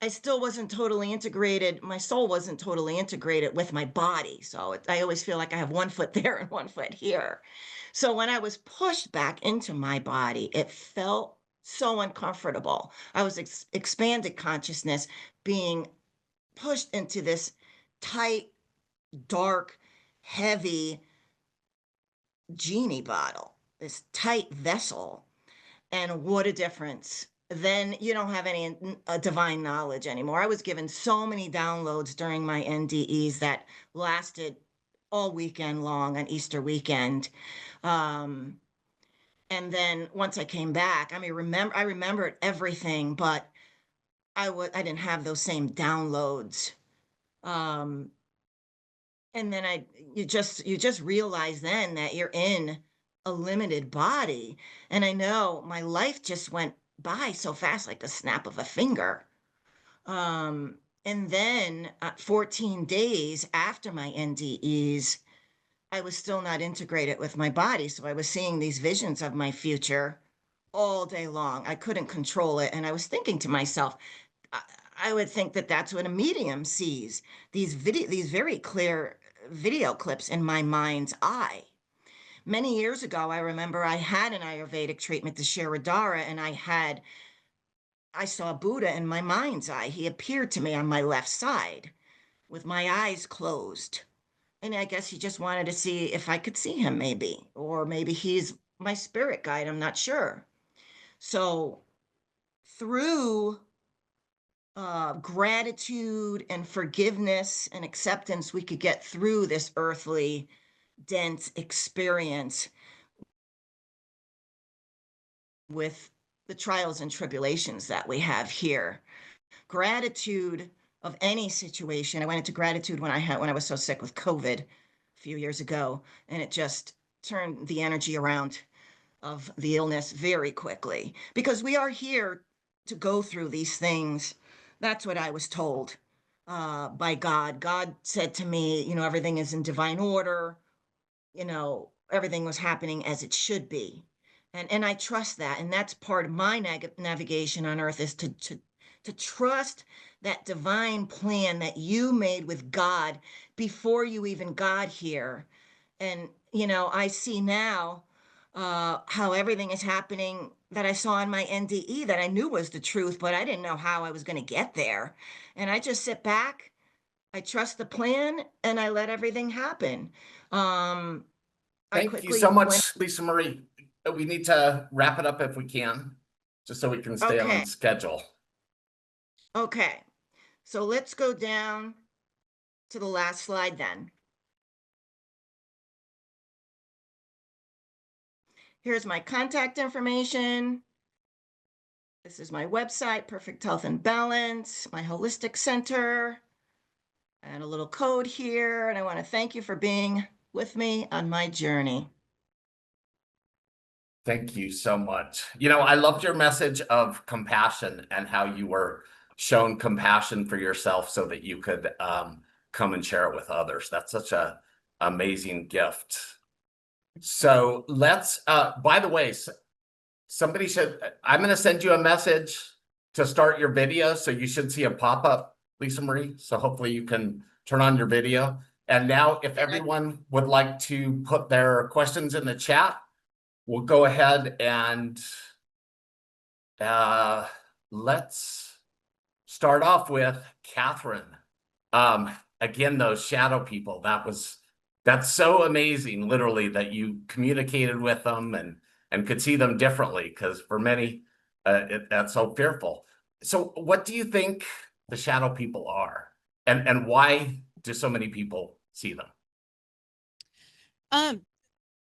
I still wasn't totally integrated. My soul wasn't totally integrated with my body. So I always feel like I have one foot there and one foot here. So when I was pushed back into my body, it felt so uncomfortable. I was expanded consciousness being pushed into this tight, dark, heavy genie bottle, this tight vessel. And what a difference. Then you don't have any divine knowledge anymore. I was given so many downloads during my NDEs that lasted all weekend long on Easter weekend. And then once I came back, I remembered everything, but I didn't have those same downloads. Um, and then you just realize then that you're in a limited body. And I know my life just went by so fast, like the snap of a finger. And then 14 days after my NDEs, I was still not integrated with my body. So I was seeing these visions of my future all day long. I couldn't control it. And I was thinking to myself, I would think that that's what a medium sees, these very clear video clips in my mind's eye. Many years ago, I remember I had an Ayurvedic treatment to Shirodara, and I saw Buddha in my mind's eye. He appeared to me on my left side with my eyes closed. And I guess he just wanted to see if I could see him, maybe, or maybe he's my spirit guide. I'm not sure. So through gratitude and forgiveness and acceptance, we could get through this earthly, dense experience with the trials and tribulations that we have here. Gratitude of any situation. I went into gratitude when I was so sick with COVID a few years ago, and it just turned the energy around of the illness very quickly, because we are here to go through these things. That's what I was told by God. God said to me, everything is in divine order. everything was happening as it should be. And I trust that. And that's part of my navigation on earth, is to trust that divine plan that you made with God before you even got here. And, I see now how everything is happening that I saw in my NDE that I knew was the truth, but I didn't know how I was going to get there. And I just sit back, I trust the plan, and I let everything happen. I Thank you quickly so went, much, Lisa Marie. We need to wrap it up if we can, just so we can stay okay, on schedule. okay. So let's go down to the last slide then. Here's my contact information. This is my website, Perfect Health and Balance, my holistic center, and a little code here. And I want to thank you for being with me on my journey. Thank you so much. I loved your message of compassion and how you were shown compassion for yourself so that you could come and share it with others. That's such a amazing gift. So let's, by the way, somebody should, I'm going to send you a message to start your video. So you should see a pop-up, Lisa Marie. So hopefully you can turn on your video. And now if everyone would like to put their questions in the chat, we'll go ahead and let's start off with Katherine. Again, those shadow people, that's so amazing, literally, that you communicated with them and could see them differently, because for many, that's so fearful. So what do you think the shadow people are, and why do so many people see them?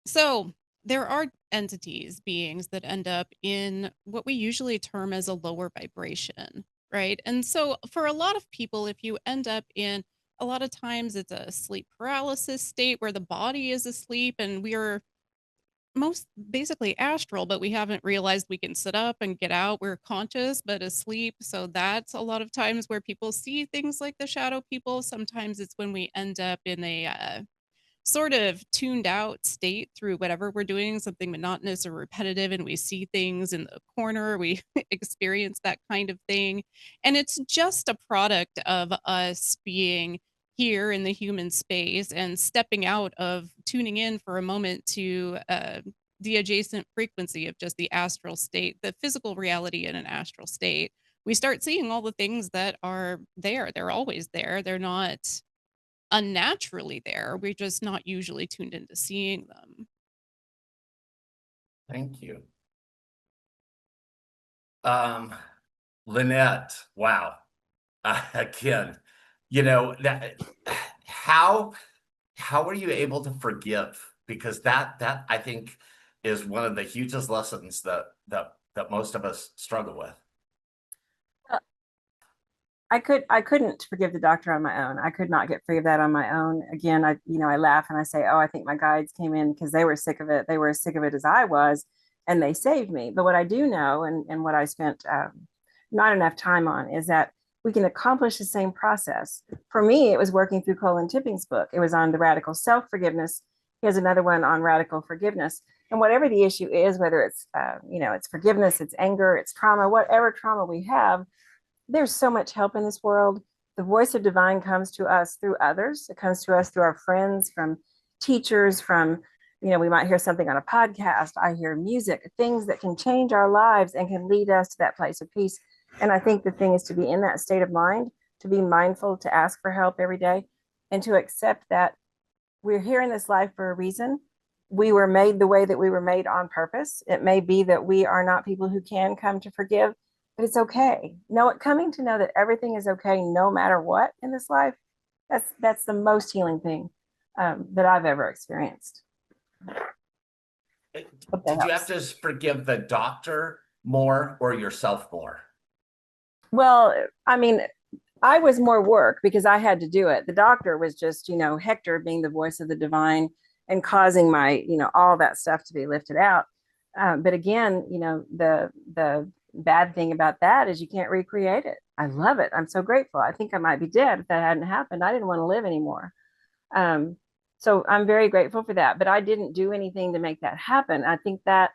So there are entities, beings that end up in what we usually term as a lower vibration, right? And so for a lot of people, if you end up in, a lot of times it's a sleep paralysis state where the body is asleep and we are most basically astral, but we haven't realized we can sit up and get out. We're conscious but asleep. So that's a lot of times where people see things like the shadow people. Sometimes it's when we end up in a sort of tuned out state through whatever we're doing, something monotonous or repetitive, and we see things in the corner, we experience that kind of thing. And it's just a product of us being here in the human space and stepping out of tuning in for a moment to the adjacent frequency of just the astral state, the physical reality in an astral state. We start seeing all the things that are there. They're always there. They're not unnaturally there. We're just not usually tuned into seeing them. Thank you. Lynette, wow. Again, that how are you able to forgive? Because that I think is one of the hugest lessons that most of us struggle with. I couldn't forgive the doctor on my own. I could not get free of that on my own. Again, I laugh and I say, oh, I think my guides came in because they were sick of it. They were as sick of it as I was, and they saved me. But what I do know, and what I spent not enough time on, is that we can accomplish the same process. For me, it was working through Colin Tipping's book. It was on the radical self-forgiveness. He has another one on radical forgiveness. And whatever the issue is, whether it's, it's forgiveness, it's anger, it's trauma, whatever trauma we have, there's so much help in this world. The voice of divine comes to us through others. It comes to us through our friends, from teachers, from, we might hear something on a podcast. I hear music, things that can change our lives and can lead us to that place of peace. And I think the thing is to be in that state of mind, to be mindful, to ask for help every day, and to accept that we're here in this life for a reason. We were made the way that we were made on purpose. It may be that we are not people who can come to forgive, but it's okay. Coming to know that everything is okay no matter what in this life, that's the most healing thing that I've ever experienced. Did you have to forgive the doctor more or yourself more? Well, I mean, I was more work because I had to do it. The doctor was just, Hector being the voice of the divine and causing my, all that stuff to be lifted out. But again, the bad thing about that is you can't recreate it. I love it. I'm so grateful. I think I might be dead if that hadn't happened. I didn't want to live anymore. So I'm very grateful for that, but I didn't do anything to make that happen. I think that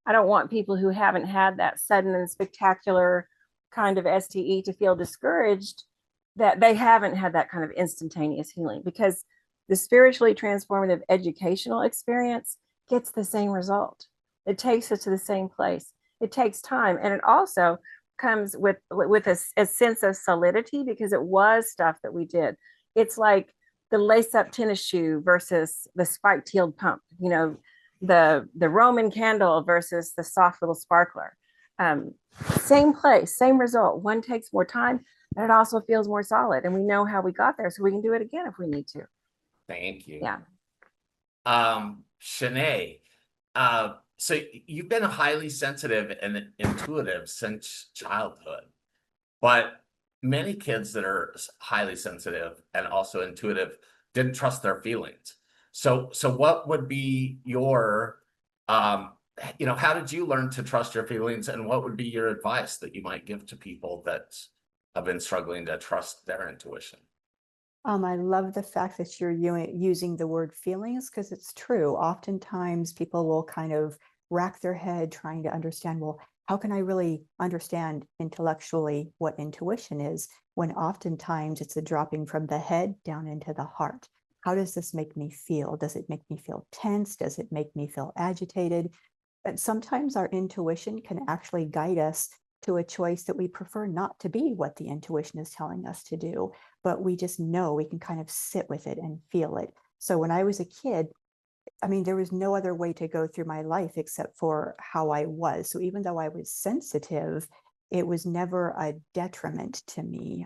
I don't want people who haven't had that sudden and spectacular kind of STE to feel discouraged that they haven't had that kind of instantaneous healing, because the spiritually transformative educational experience gets the same result. It takes us to the same place. It takes time, and it also comes with a sense of solidity, because it was stuff that we did. It's like the lace up tennis shoe versus the spiked heeled pump, you know, the Roman candle versus the soft little sparkler. Same place, same result. One takes more time, but it also feels more solid. And we know how we got there, so we can do it again if we need to. Thank you. Yeah. Chenee, so you've been highly sensitive and intuitive since childhood, but many kids that are highly sensitive and also intuitive didn't trust their feelings. So what would be your, how did you learn to trust your feelings, and what would be your advice that you might give to people that have been struggling to trust their intuition? I love the fact that you're using the word feelings, because it's true. Oftentimes people will kind of rack their head trying to understand, well, how can I really understand intellectually what intuition is, when oftentimes it's a dropping from the head down into the heart. How does this make me feel? Does it make me feel tense? Does it make me feel agitated? And sometimes our intuition can actually guide us to a choice that we prefer not to be what the intuition is telling us to do, but we just know we can kind of sit with it and feel it. So when I was a kid, I mean, there was no other way to go through my life except for how I was. So even though I was sensitive, it was never a detriment to me.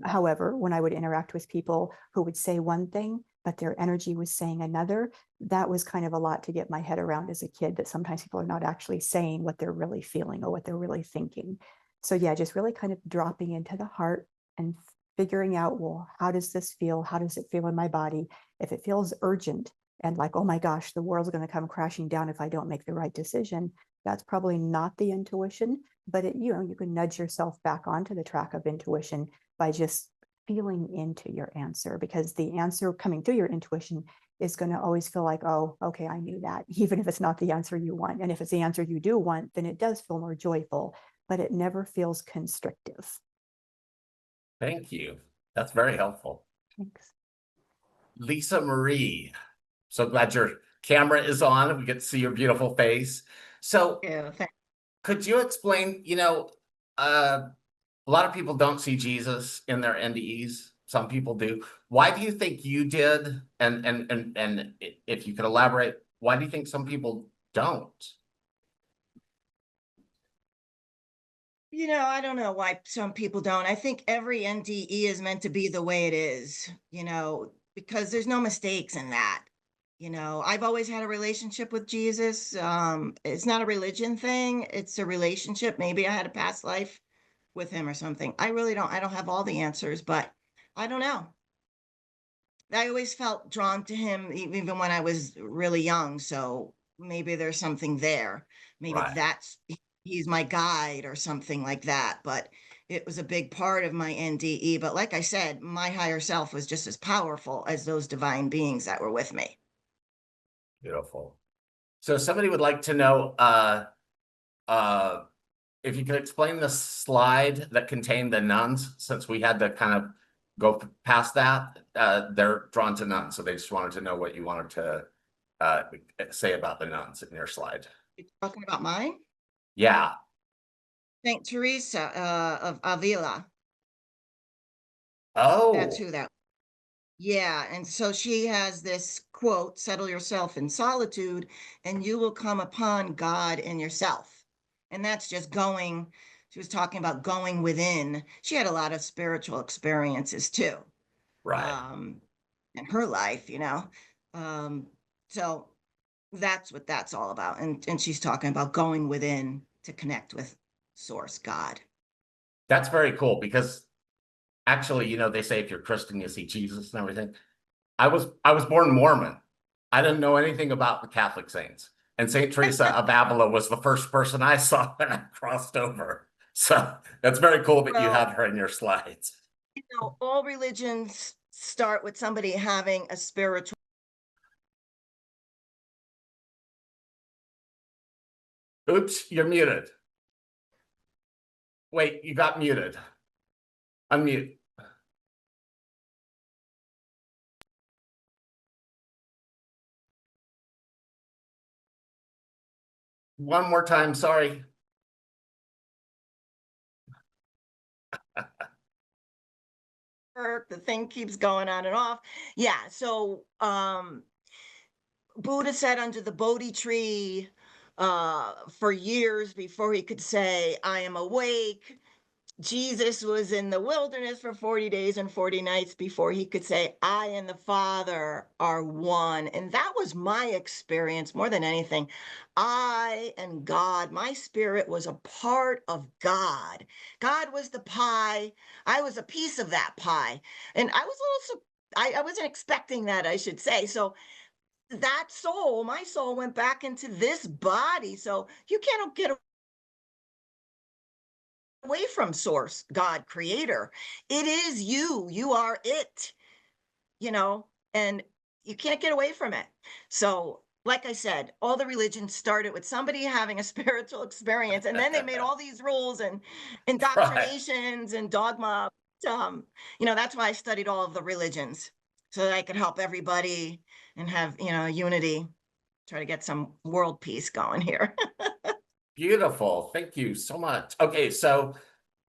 However, when I would interact with people who would say one thing, but their energy was saying another, that was kind of a lot to get my head around as a kid, that sometimes people are not actually saying what they're really feeling or what they're really thinking. So yeah, just really kind of dropping into the heart and figuring out, well, how does this feel? How does it feel in my body? If it feels urgent and like, oh my gosh, the world's going to come crashing down if I don't make the right decision, that's probably not the intuition. But it, you can nudge yourself back onto the track of intuition by just feeling into your answer, because the answer coming through your intuition is going to always feel like, oh, okay, I knew that, even if it's not the answer you want. And if it's the answer you do want, then it does feel more joyful, but it never feels constrictive. Thank you. That's very helpful. Thanks. Lisamarie, so glad your camera is on and we get to see your beautiful face. So Yeah, could you explain, a lot of people don't see Jesus in their NDEs. Some people do. Why do you think you did? And if you could elaborate, why do you think some people don't? I don't know why some people don't. I think every NDE is meant to be the way it is, because there's no mistakes in that. I've always had a relationship with Jesus. It's not a religion thing, it's a relationship. Maybe I had a past life with him or something. I don't have all the answers, but I don't know. I always felt drawn to him even when I was really young. So maybe there's something there. Maybe Right. he's my guide or something like that. But it was a big part of my NDE. But like I said, my higher self was just as powerful as those divine beings that were with me. Beautiful. So somebody would like to know if you could explain the slide that contained the nuns, since we had to kind of go past that. They're drawn to nuns, so they just wanted to know what you wanted to say about the nuns in your slide. You're talking about mine? Yeah. Saint Teresa of Avila. That's Oh, who that. Yeah, and so she has this quote, settle yourself in solitude, and you will come upon God in yourself. And that's just going, she was talking about going within. She had a lot of spiritual experiences too, right. in her life. Um, so that's what that's all about. And she's talking about going within to connect with source God. That's very cool, because actually, they say if you're Christian, you see Jesus and everything. I was born Mormon. I didn't know anything about the Catholic saints. And Saint Teresa of Avila was the first person I saw when I crossed over. So that's very cool that you Well, had her in your slides. all religions start with somebody having a spiritual Oops, you're muted. Wait, you got muted. Unmute. One more time, sorry. The thing keeps going on and off. Yeah, so Buddha sat under the Bodhi tree for years before he could say, I am awake. Jesus was in the wilderness for 40 days and 40 nights before he could say, I and the Father are one. And that was my experience more than anything. I and God, my spirit was a part of God. God was the pie. I was a piece of that pie. And I was a little, I wasn't expecting that, I should say. So that soul, my soul went back into this body. So you can't get away from source, God, creator. It is you. You are it, and you can't get away from it. So, like I said, all the religions started with somebody having a spiritual experience, and then they made all these rules and indoctrinations and dogma. That's why I studied all of the religions so that I could help everybody and have, unity, try to get some world peace going here. Beautiful. Thank you so much. Okay, so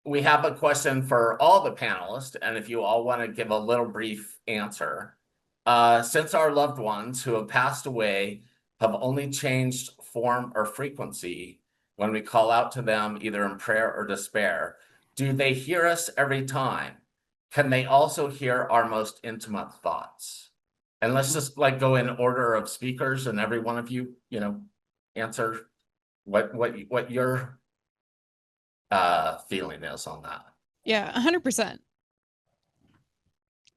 we have a question for all the panelists, and if you all want to give a little brief answer. Since our loved ones who have passed away have only changed form or frequency when we call out to them either in prayer or despair, do they hear us every time? Can they also hear our most intimate thoughts? And let's just go in order of speakers, and every one of you, answer what your feeling is on that. Yeah, 100%.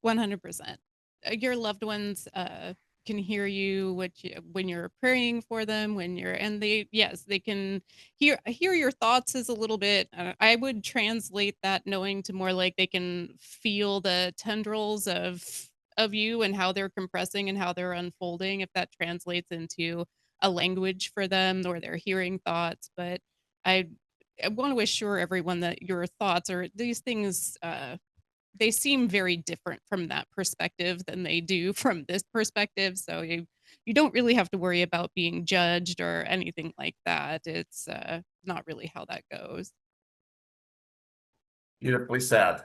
100%. Your loved ones can hear you when you're praying for them, and they can hear your thoughts is a little bit, I would translate that knowing to more like they can feel the tendrils of you and how they're compressing and how they're unfolding, if that translates into a language for them, or they're hearing thoughts. But I want to assure everyone that your thoughts are these things, they seem very different from that perspective than they do from this perspective. So you don't really have to worry about being judged or anything like that. It's not really how that goes. Beautifully said.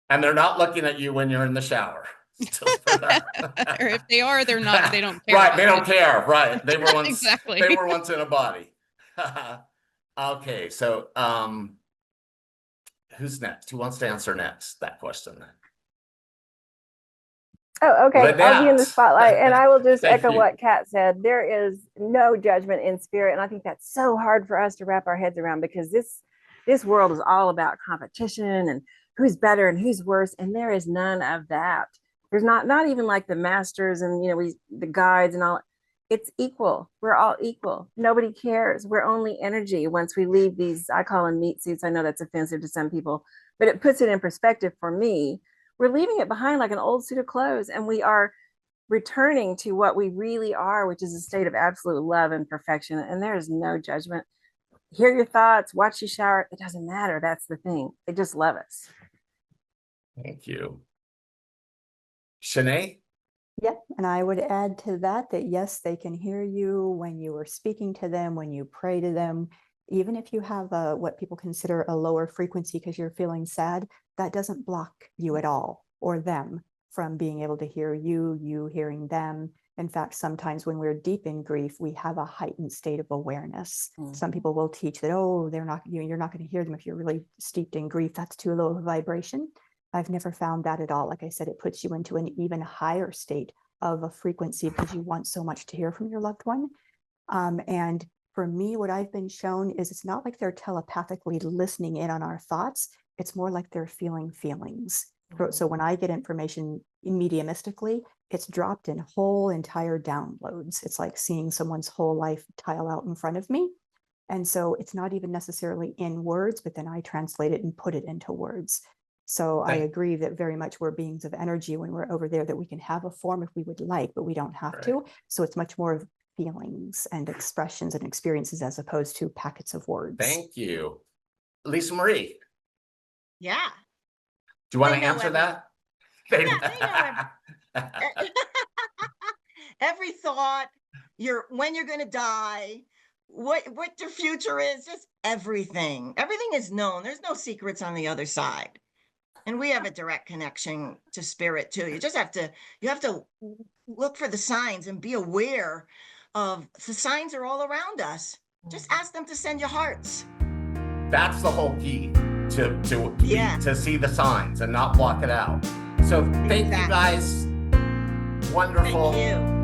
And they're not looking at you when you're in the shower. Or if they are, they're not. They don't care. Right, they don't care. Right, they were once exactly. They were once in a body. Okay, so who's next? Who wants to answer next that question? Oh, okay. Lynette. I'll be in the spotlight, and I will just echo you. what Kat said. There is no judgment in spirit, and I think that's so hard for us to wrap our heads around, because this world is all about competition and who's better and who's worse, and there is none of that. There's not even like the masters and the guides and all. It's equal. We're all equal. Nobody cares. We're only energy. Once we leave these, I call them meat suits. I know that's offensive to some people, but it puts it in perspective for me. We're leaving it behind like an old suit of clothes, and we are returning to what we really are, which is a state of absolute love and perfection. And there is no judgment. Hear your thoughts, watch you shower. It doesn't matter. That's the thing. They just love us. Thank you. Chenee? Yep. And I would add to that yes, they can hear you when you are speaking to them, when you pray to them. Even if you have what people consider a lower frequency because you're feeling sad, that doesn't block you at all, or them, from being able to hear you hearing them. In fact, sometimes when we're deep in grief, we have a heightened state of awareness. Mm-hmm. Some people will teach that, you're not going to hear them if you're really steeped in grief. That's too low of a vibration. I've never found that at all. Like I said, it puts you into an even higher state of a frequency because you want so much to hear from your loved one. And for me, what I've been shown is it's not like they're telepathically listening in on our thoughts. It's more like they're feeling feelings. Mm-hmm. So when I get information mediumistically, it's dropped in whole entire downloads. It's like seeing someone's whole life tile out in front of me. And so it's not even necessarily in words, but then I translate it and put it into words. So I agree that very much we're beings of energy when we're over there, that we can have a form if we would like, but we don't have to. So it's much more of feelings and expressions and experiences as opposed to packets of words. Thank you. Lisamarie, Yeah. do you want They to know answer every- that? Yeah, they know every thought, when you're going to die, what your future is, just everything. Everything is known. There's no secrets on the other side. And we have a direct connection to spirit too. You have to look for the signs and be aware of the signs are all around us. Just ask them to send you hearts. That's the whole key to Yeah. to see the signs and not block it out. So thank you Exactly. guys. Wonderful. Thank you.